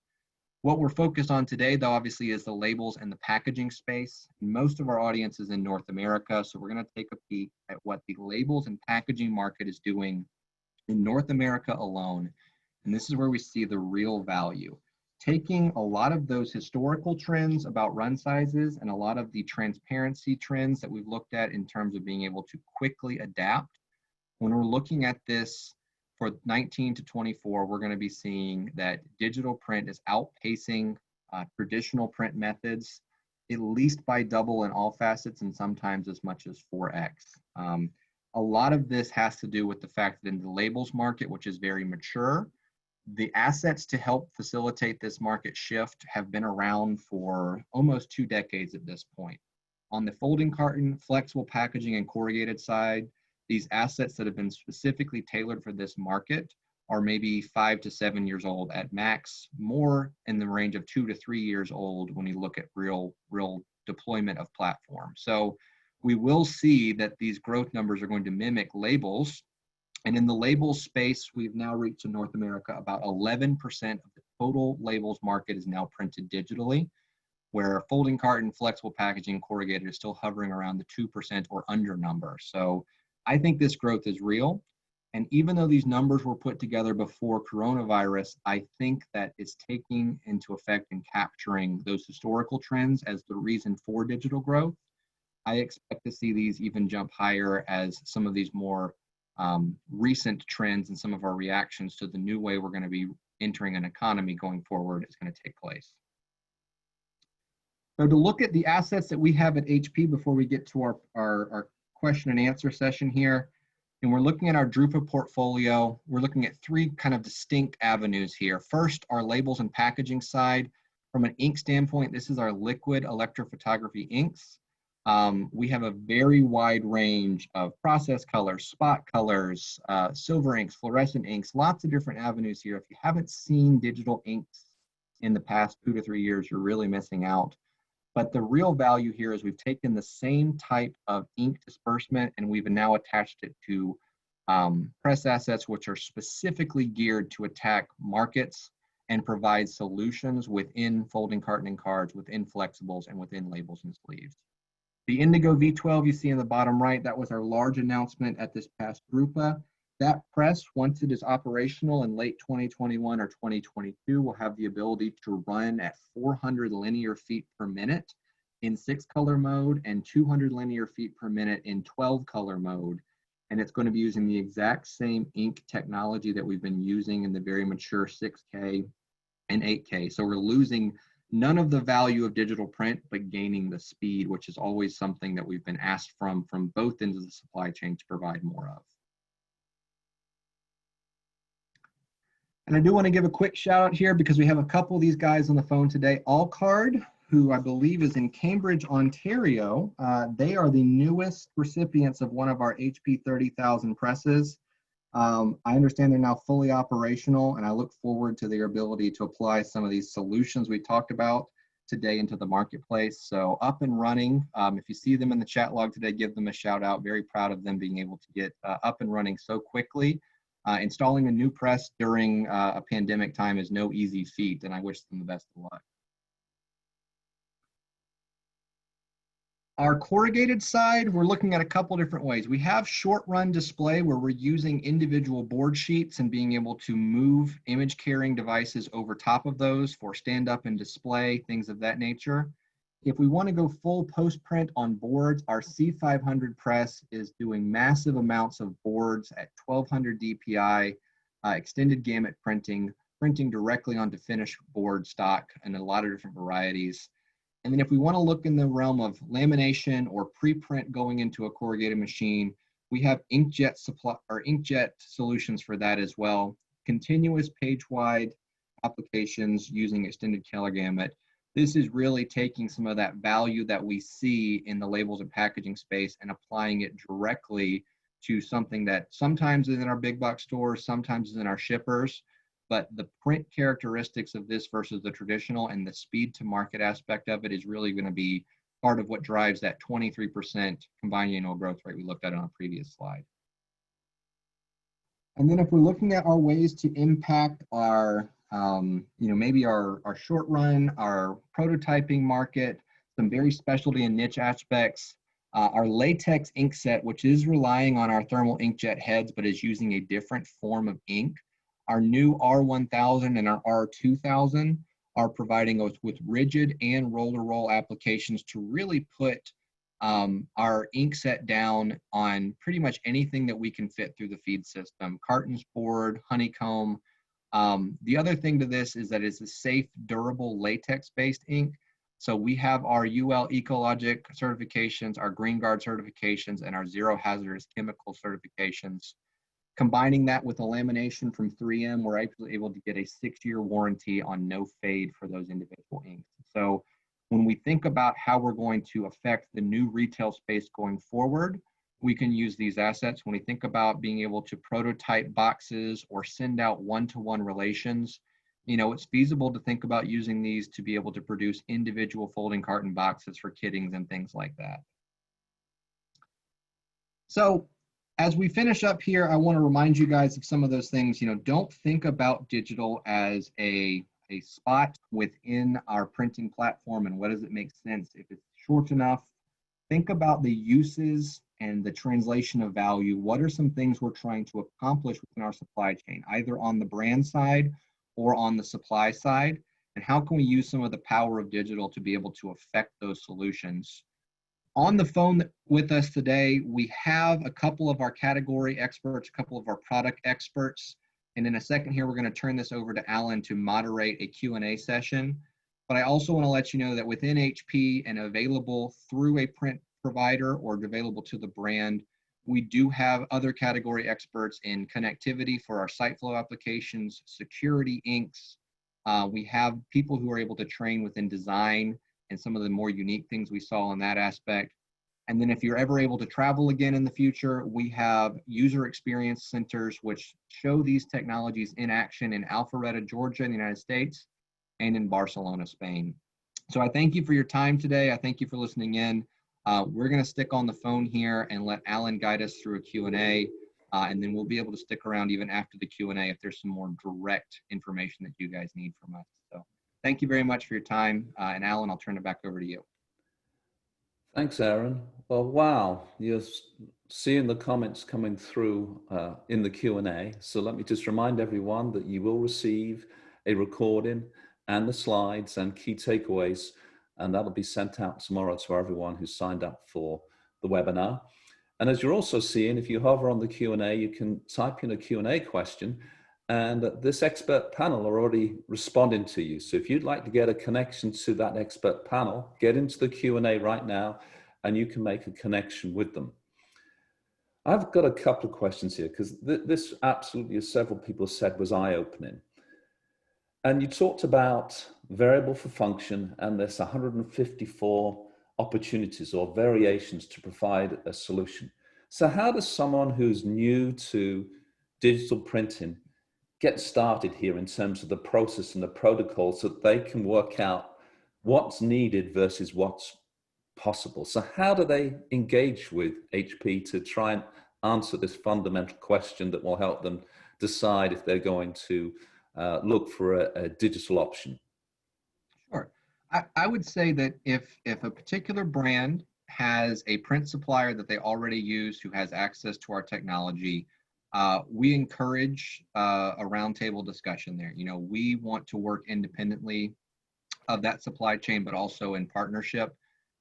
What we're focused on today, though, obviously is the labels and the packaging space. Most of our audience is in North America, so we're going to take a peek at what the labels and packaging market is doing in North America alone. And this is where we see the real value. Taking a lot of those historical trends about run sizes and a lot of the transparency trends that we've looked at in terms of being able to quickly adapt. When we're looking at this for 19 to 24, we're going to be seeing that digital print is outpacing traditional print methods, at least by double in all facets and sometimes as much as 4x. A lot of this has to do with the fact that in the labels market, which is very mature, the assets to help facilitate this market shift have been around for almost 2 decades at this point. On the folding carton, flexible packaging, and corrugated side, these assets that have been specifically tailored for this market are maybe 5 to 7 years old at max, more in the range of 2 to 3 years old when you look at real deployment of platform. So we will see that these growth numbers are going to mimic labels. And in the labels space, we've now reached in North America about 11% of the total labels market is now printed digitally, where folding carton, flexible packaging, corrugated is still hovering around the 2% or under number. So I think this growth is real. And even though these numbers were put together before coronavirus, I think that it's taking into effect and capturing those historical trends as the reason for digital growth. I expect to see these even jump higher as some of these more recent trends and some of our reactions to the new way we're going to be entering an economy going forward is going to take place. So to look at the assets that we have at HP before we get to our question and answer session here, and we're looking at our DRUPA portfolio, we're looking at 3 kind of distinct avenues here. First, our labels and packaging side. From an ink standpoint, this is our liquid electrophotography inks. We have a very wide range of process colors, spot colors, silver inks, fluorescent inks, lots of different avenues here. If you haven't seen digital inks in the past 2 to 3 years, you're really missing out. But the real value here is we've taken the same type of ink disbursement and we've now attached it to press assets, which are specifically geared to attack markets and provide solutions within folding carton and cards, within flexibles, and within labels and sleeves. The Indigo V12 you see in the bottom right, that was our large announcement at this past DRUPA. That press, once it is operational in late 2021 or 2022, will have the ability to run at 400 linear feet per minute in 6-color mode and 200 linear feet per minute in 12-color mode. And it's going to be using the exact same ink technology that we've been using in the very mature 6K and 8K. So we're losing none of the value of digital print, but gaining the speed, which is always something that we've been asked from both ends of the supply chain to provide more of. And I do want to give a quick shout out here because we have a couple of these guys on the phone today. Allcard, who I believe is in Cambridge, Ontario. They are the newest recipients of one of our HP 30,000 presses. I understand they're now fully operational, and I look forward to their ability to apply some of these solutions we talked about today into the marketplace. So up and running. If you see them in the chat log today, give them a shout out. Very proud of them being able to get up and running so quickly. Installing a new press during a pandemic time is no easy feat, and I wish them the best of luck. Our corrugated side, we're looking at a couple different ways. We have short run display where we're using individual board sheets and being able to move image carrying devices over top of those for stand up and display, things of that nature. If we want to go full post print on boards, our C500 press is doing massive amounts of boards at 1200 DPI, extended gamut printing directly onto finished board stock in a lot of different varieties. And then if we want to look in the realm of lamination or pre-print going into a corrugated machine, we have inkjet solutions for that as well. Continuous page-wide applications using extended color gamut. This is really taking some of that value that we see in the labels and packaging space and applying it directly to something that sometimes is in our big box stores, sometimes is in our shippers. But the print characteristics of this versus the traditional and the speed to market aspect of it is really going to be part of what drives that 23% combined annual growth rate we looked at on a previous slide. And then if we're looking at our ways to impact our, maybe our short run, our prototyping market, some very specialty and niche aspects, our latex ink set, which is relying on our thermal inkjet heads, but is using a different form of ink. Our new R1000 and our R2000 are providing us with rigid and roller roll applications to really put our ink set down on pretty much anything that we can fit through the feed system. Cartons, board, honeycomb. The other thing to this is that it's a safe, durable, latex-based ink. So we have our UL Ecologic certifications, our Green Guard certifications, and our Zero Hazardous Chemical certifications. Combining that with a lamination from 3M, we're actually able to get a 6-year warranty on no fade for those individual inks. So when we think about how we're going to affect the new retail space going forward, we can use these assets. When we think about being able to prototype boxes or send out one-to-one relations, it's feasible to think about using these to be able to produce individual folding carton boxes for kiddings and things like that. So as we finish up here, I want to remind you guys of some of those things. Don't think about digital as a spot within our printing platform and what does it make sense if it's short enough. Think about the uses and the translation of value. What are some things we're trying to accomplish within our supply chain, either on the brand side or on the supply side? And how can we use some of the power of digital to be able to affect those solutions? On the phone with us today, we have a couple of our category experts, a couple of our product experts. And in a second here, we're going to turn this over to Alan to moderate a Q&A session. But I also want to let you know that within HP and available through a print provider or available to the brand, we do have other category experts in connectivity for our site flow applications, security inks. We have people who are able to train within design and some of the more unique things we saw in that aspect. And then if you're ever able to travel again in the future, we have user experience centers which show these technologies in action in Alpharetta, Georgia in the United States and in Barcelona, Spain. So I thank you for your time today. I thank you for listening in. We're going to stick on the phone here and let Alan guide us through a Q&A, and then we'll be able to stick around even after the Q&A if there's some more direct information that you guys need from us. So thank you very much for your time. And Alan, I'll turn it back over to you. Thanks, Aaron. Well, wow, you're seeing the comments coming through in the Q&A. So let me just remind everyone that you will receive a recording and the slides and key takeaways, and that'll be sent out tomorrow to everyone who signed up for the webinar. And as you're also seeing, if you hover on the Q&A, you can type in a Q&A question, And this expert panel are already responding to you. So if you'd like to get a connection to that expert panel, get into the Q&A right now and you can make a connection with them. I've got a couple of questions here because this absolutely, as several people said, was eye-opening. And you talked about variable for function, and there's 154 opportunities or variations to provide a solution. So how does someone who's new to digital printing get started here in terms of the process and the protocols so that they can work out what's needed versus what's possible? So how do they engage with HP to try and answer this fundamental question that will help them decide if they're going to look for a digital option? Sure. I would say that if a particular brand has a print supplier that they already use who has access to our technology, we encourage a roundtable discussion there. You know, we want to work independently of that supply chain, but also in partnership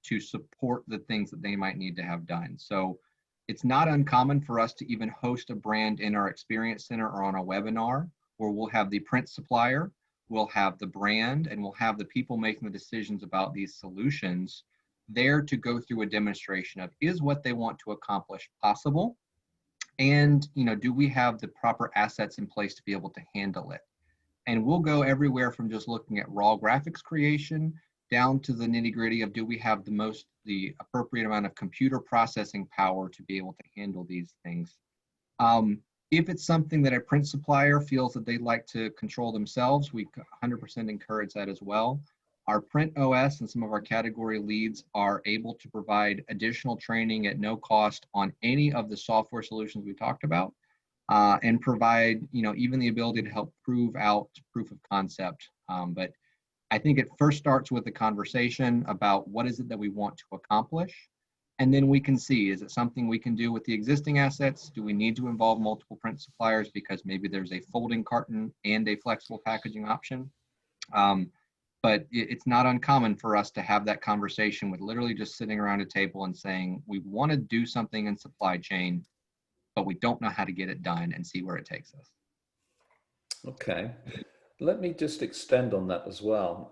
to support the things that they might need to have done. So it's not uncommon for us to even host a brand in our Experience Center or on a webinar where we'll have the print supplier, we'll have the brand, and we'll have the people making the decisions about these solutions there to go through a demonstration of, is what they want to accomplish possible? And, you know, do we have the proper assets in place to be able to handle it? And we'll go everywhere from just looking at raw graphics creation down to the nitty gritty of, do we have the appropriate amount of computer processing power to be able to handle these things? If it's something that a print supplier feels that they'd like to control themselves, we 100% encourage that as well. Our print OS and some of our category leads are able to provide additional training at no cost on any of the software solutions we talked about, and provide, you know, even the ability to help prove out proof of concept. But I think it first starts with a conversation about what is it that we want to accomplish. And then we can see, is it something we can do with the existing assets? Do we need to involve multiple print suppliers because maybe there's a folding carton and a flexible packaging option? But it's not uncommon for us to have that conversation with literally just sitting around a table and saying, we want to do something in supply chain, but we don't know how to get it done, and see where it takes us. Okay, let me just extend on that as well.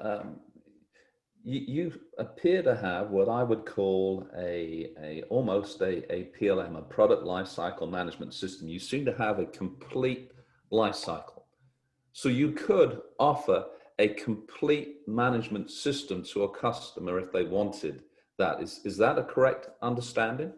You appear to have what I would call almost a PLM, a product lifecycle management system. You seem to have a complete life cycle. So you could offer a complete management system to a customer if they wanted that. Is that a correct understanding?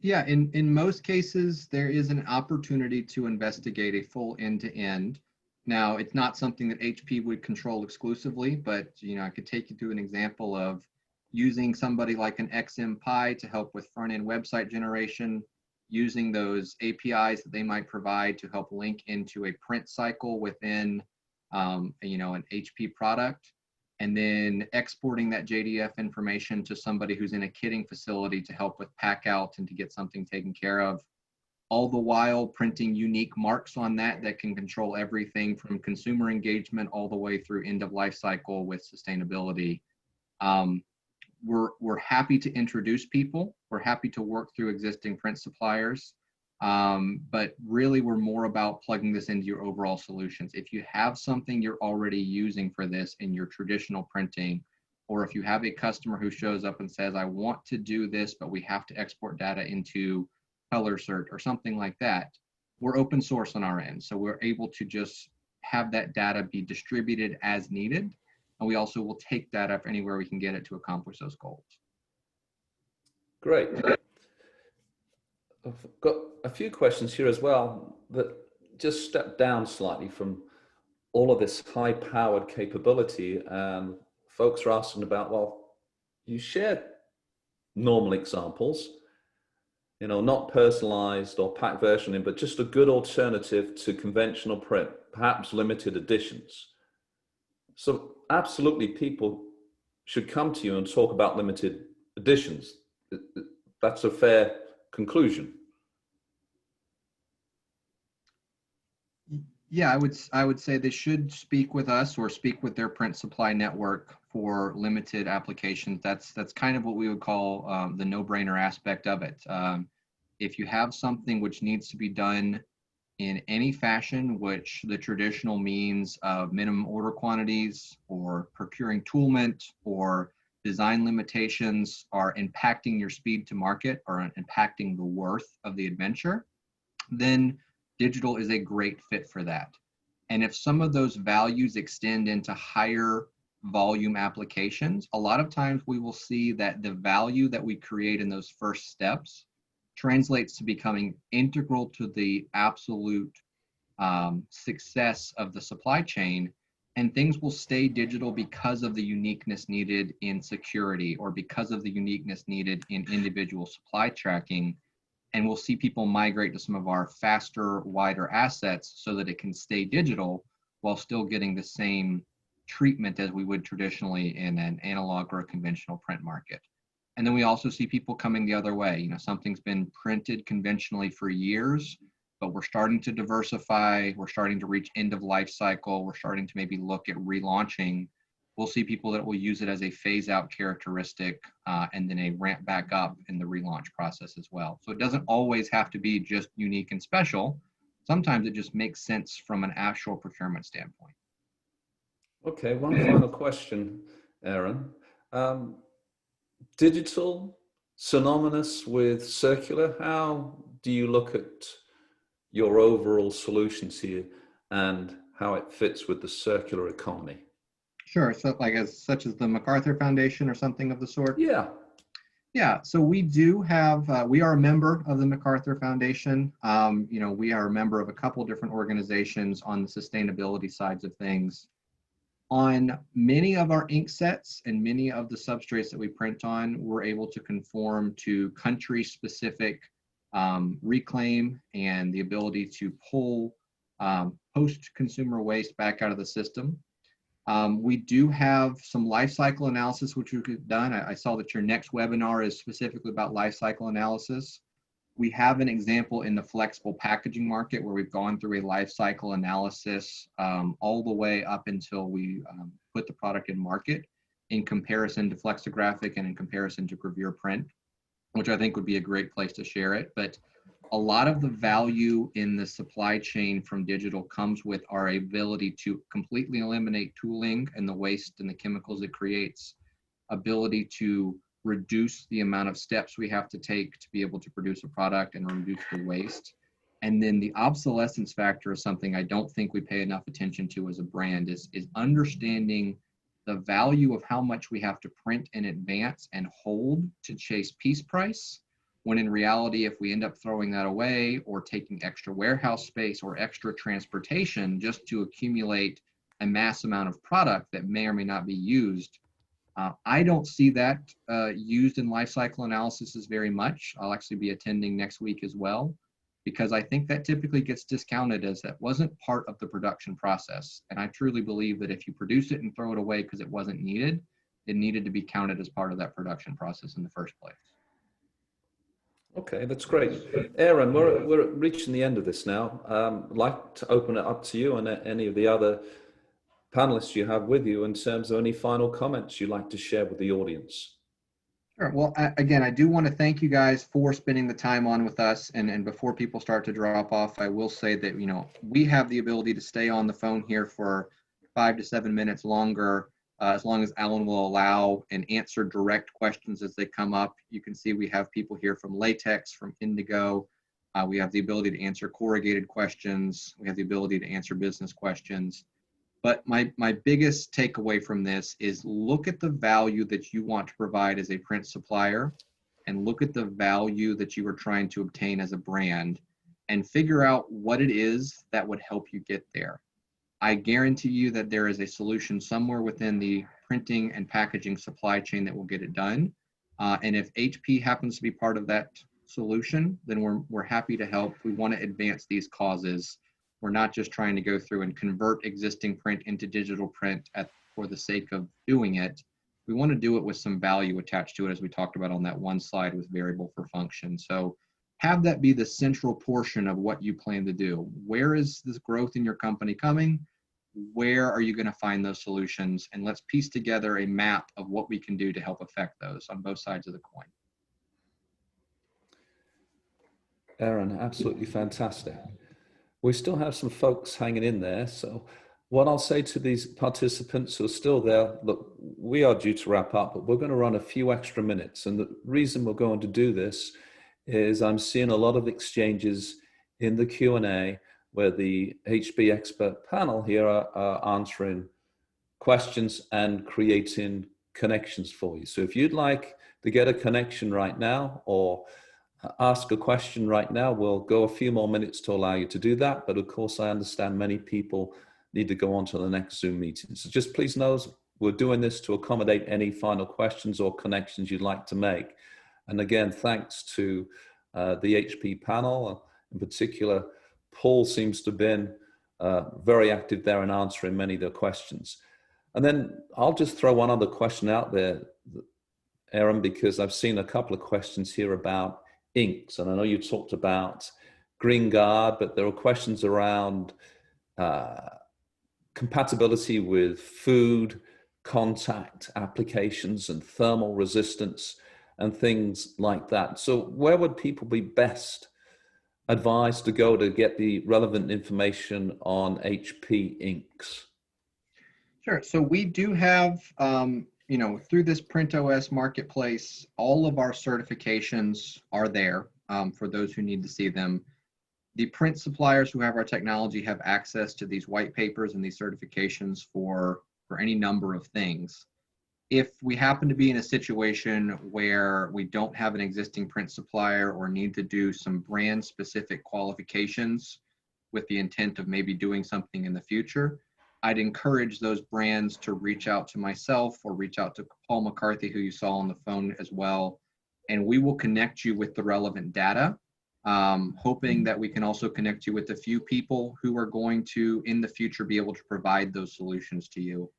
Yeah, in most cases, there is an opportunity to investigate a full end-to-end. Now, it's not something that HP would control exclusively, but, you know, I could take you through an example of using somebody like an XMPie to help with front-end website generation, using those APIs that they might provide to help link into a print cycle within, you know, an HP product, and then exporting that JDF information to somebody who's in a kitting facility to help with pack out and to get something taken care of. All the while printing unique marks on that can control everything from consumer engagement all the way through end of life cycle with sustainability. We're happy to introduce people. We're happy to work through existing print suppliers. But really we're more about plugging this into your overall solutions. If you have something you're already using for this in your traditional printing, or if you have a customer who shows up and says, I want to do this, but we have to export data into ColorCert or something like that, we're open source on our end. So we're able to just have that data be distributed as needed. And we also will take data anywhere we can get it to accomplish those goals. Great. I've got a few questions here as well that just step down slightly from all of this high-powered capability. And folks are asking about, well, you shared normal examples, you know, not personalized or pack versioning, but just a good alternative to conventional print, perhaps limited editions. So absolutely people should come to you and talk about limited editions. That's a fair conclusion. Yeah, I would say they should speak with us or speak with their print supply network for limited applications. That's kind of what we would call the no-brainer aspect of it. If you have something which needs to be done in any fashion, which the traditional means of minimum order quantities or procuring toolement or design limitations are impacting your speed to market or impacting the worth of the adventure, then digital is a great fit for that. And if some of those values extend into higher volume applications, a lot of times we will see that the value that we create in those first steps translates to becoming integral to the absolute success of the supply chain, and things will stay digital because of the uniqueness needed in security or because of the uniqueness needed in individual supply tracking. And we'll see people migrate to some of our faster, wider assets so that it can stay digital while still getting the same treatment as we would traditionally in an analog or a conventional print market. And then we also see people coming the other way. You know, something's been printed conventionally for years, but we're starting to diversify. We're starting to reach end of life cycle. We're starting to maybe look at relaunching. We'll see people that will use it as a phase out characteristic and then a ramp back up in the relaunch process as well. So it doesn't always have to be just unique and special. Sometimes it just makes sense from an actual procurement standpoint. Okay, one final question, Aaron. Digital, synonymous with circular, how do you look at your overall solutions here and how it fits with the circular economy? Sure, so like such as the MacArthur Foundation or something of the sort? Yeah. Yeah, so we do have, we are a member of the MacArthur Foundation. You know, we are a member of a couple different organizations on the sustainability sides of things. On many of our ink sets and many of the substrates that we print on, we're able to conform to country-specific reclaim and the ability to pull post-consumer waste back out of the system. We do have some life cycle analysis, which we've done. I saw that your next webinar is specifically about life cycle analysis. We have an example in the flexible packaging market where we've gone through a life cycle analysis all the way up until we put the product in market in comparison to flexographic and in comparison to gravure print, which I think would be a great place to share it. But a lot of the value in the supply chain from digital comes with our ability to completely eliminate tooling and the waste and the chemicals it creates, ability to reduce the amount of steps we have to take to be able to produce a product and reduce the waste. And then the obsolescence factor is something I don't think we pay enough attention to as a brand, is understanding the value of how much we have to print in advance and hold to chase piece price, when in reality, if we end up throwing that away or taking extra warehouse space or extra transportation just to accumulate a mass amount of product that may or may not be used, I don't see that used in life cycle analysis as very much. I'll actually be attending next week as well, because I think that typically gets discounted as that wasn't part of the production process. And I truly believe that if you produce it and throw it away because it wasn't needed, it needed to be counted as part of that production process in the first place. Okay, that's great. Aaron, we're reaching the end of this now. I'd like to open it up to you and any of the other panelists you have with you in terms of any final comments you'd like to share with the audience. Sure. Well, again, I do want to thank you guys for spending the time on with us. And before people start to drop off, I will say that, you know, we have the ability to stay on the phone here for 5 to 7 minutes longer, as long as Alan will allow, and answer direct questions as they come up. You can see we have people here from Latex, from Indigo. We have the ability to answer corrugated questions. We have the ability to answer business questions. But my biggest takeaway from this is look at the value that you want to provide as a print supplier, and look at the value that you are trying to obtain as a brand, and figure out what it is that would help you get there. I guarantee you that there is a solution somewhere within the printing and packaging supply chain that will get it done. And if HP happens to be part of that solution, then we're happy to help. We want to advance these causes. We're not just trying to go through and convert existing print into digital print for the sake of doing it. We want to do it with some value attached to it, as we talked about on that one slide with variable for function. So have that be the central portion of what you plan to do. Where is this growth in your company coming? Where are you going to find those solutions? And let's piece together a map of what we can do to help affect those on both sides of the coin. Aaron, absolutely fantastic. We still have some folks hanging in there. So what I'll say to these participants who are still there, look, we are due to wrap up, but we're going to run a few extra minutes. And the reason we're going to do this is I'm seeing a lot of exchanges in the Q&A where the HB expert panel here are answering questions and creating connections for you. So if you'd like to get a connection right now or ask a question right now, we'll go a few more minutes to allow you to do that. But of course, I understand many people need to go on to the next Zoom meeting. So just please know we're doing this to accommodate any final questions or connections you'd like to make. And again, thanks to the HP panel, in particular, Paul seems to have been very active there in answering many of the questions. And then I'll just throw one other question out there, Aaron, because I've seen a couple of questions here about inks. And I know you talked about Green Guard, but there are questions around compatibility with food, contact applications, and thermal resistance, and things like that. So where would people be best advised to go to get the relevant information on HP inks? Sure. So we do have, through this PrintOS marketplace, all of our certifications are there for those who need to see them. The print suppliers who have our technology have access to these white papers and these certifications for any number of things. If we happen to be in a situation where we don't have an existing print supplier or need to do some brand specific qualifications with the intent of maybe doing something in the future, I'd encourage those brands to reach out to myself or reach out to Paul McCarthy, who you saw on the phone as well, and we will connect you with the relevant data, hoping that we can also connect you with a few people who are going to, in the future, be able to provide those solutions to you.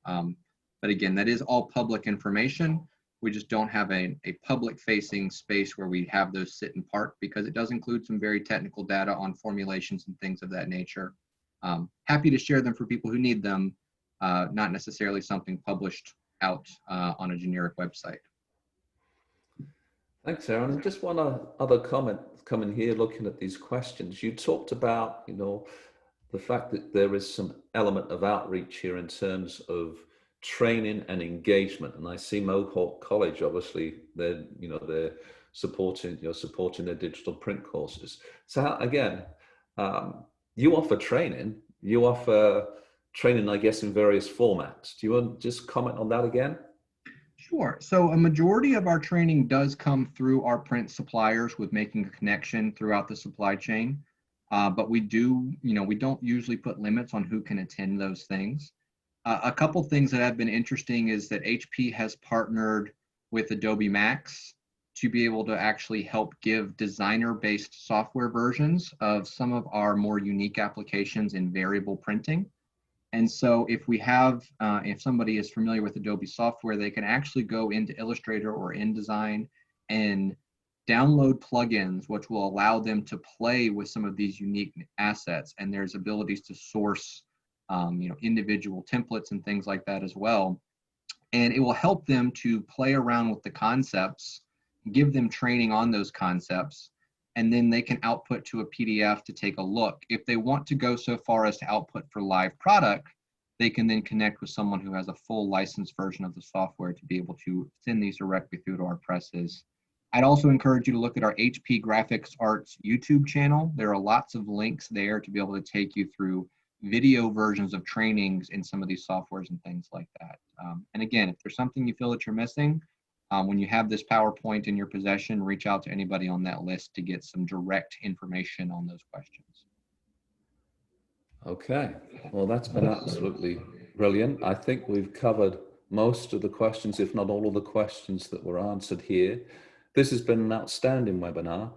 But again, that is all public information. We just don't have a public-facing space where we have those sit and park, because it does include some very technical data on formulations and things of that nature. Happy to share them for people who need them, not necessarily something published out on a generic website. Thanks, Aaron. And just one other comment coming here, looking at these questions. You talked about, the fact that there is some element of outreach here in terms of training and engagement. And I see Mohawk College, obviously, they're supporting their digital print courses. So how, again, you offer training. You offer training, I guess, in various formats. Do you want to just comment on that again? Sure. So a majority of our training does come through our print suppliers with making a connection throughout the supply chain. But we don't usually put limits on who can attend those things. A couple things that have been interesting is that HP has partnered with Adobe Max to be able to actually help give designer-based software versions of some of our more unique applications in variable printing. And so if somebody is familiar with Adobe software, they can actually go into Illustrator or InDesign and download plugins, which will allow them to play with some of these unique assets. And there's abilities to source individual templates and things like that as well. And it will help them to play around with the concepts, give them training on those concepts, and then they can output to a PDF to take a look. If they want to go so far as to output for live product, they can then connect with someone who has a full licensed version of the software to be able to send these directly through to our presses. I'd also encourage you to look at our HP Graphics Arts YouTube channel. There are lots of links there to be able to take you through video versions of trainings in some of these softwares and things like that. And again, if there's something you feel that you're missing, when you have this PowerPoint in your possession, reach out to anybody on that list to get some direct information on those questions. Okay, well, that's been absolutely brilliant. I think we've covered most of the questions, if not all of the questions that were answered here. This has been an outstanding webinar.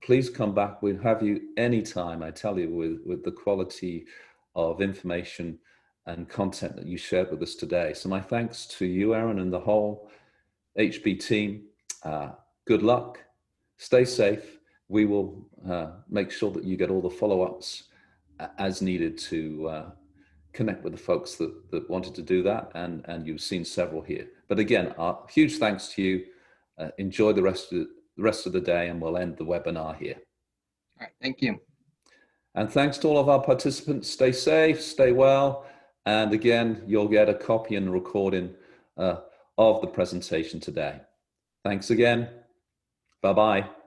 Please come back. We'll have you anytime, I tell you, with the quality of information and content that you shared with us today. So my thanks to you, Aaron, and the whole HB team. Good luck. Stay safe. We will make sure that you get all the follow-ups as needed to connect with the folks that wanted to do that, and you've seen several here. But again, huge thanks to you. Enjoy the rest of the day, and we'll end the webinar here. All right, thank you. And thanks to all of our participants. Stay safe, stay well. And again, you'll get a copy and recording of the presentation today. Thanks again. Bye-bye.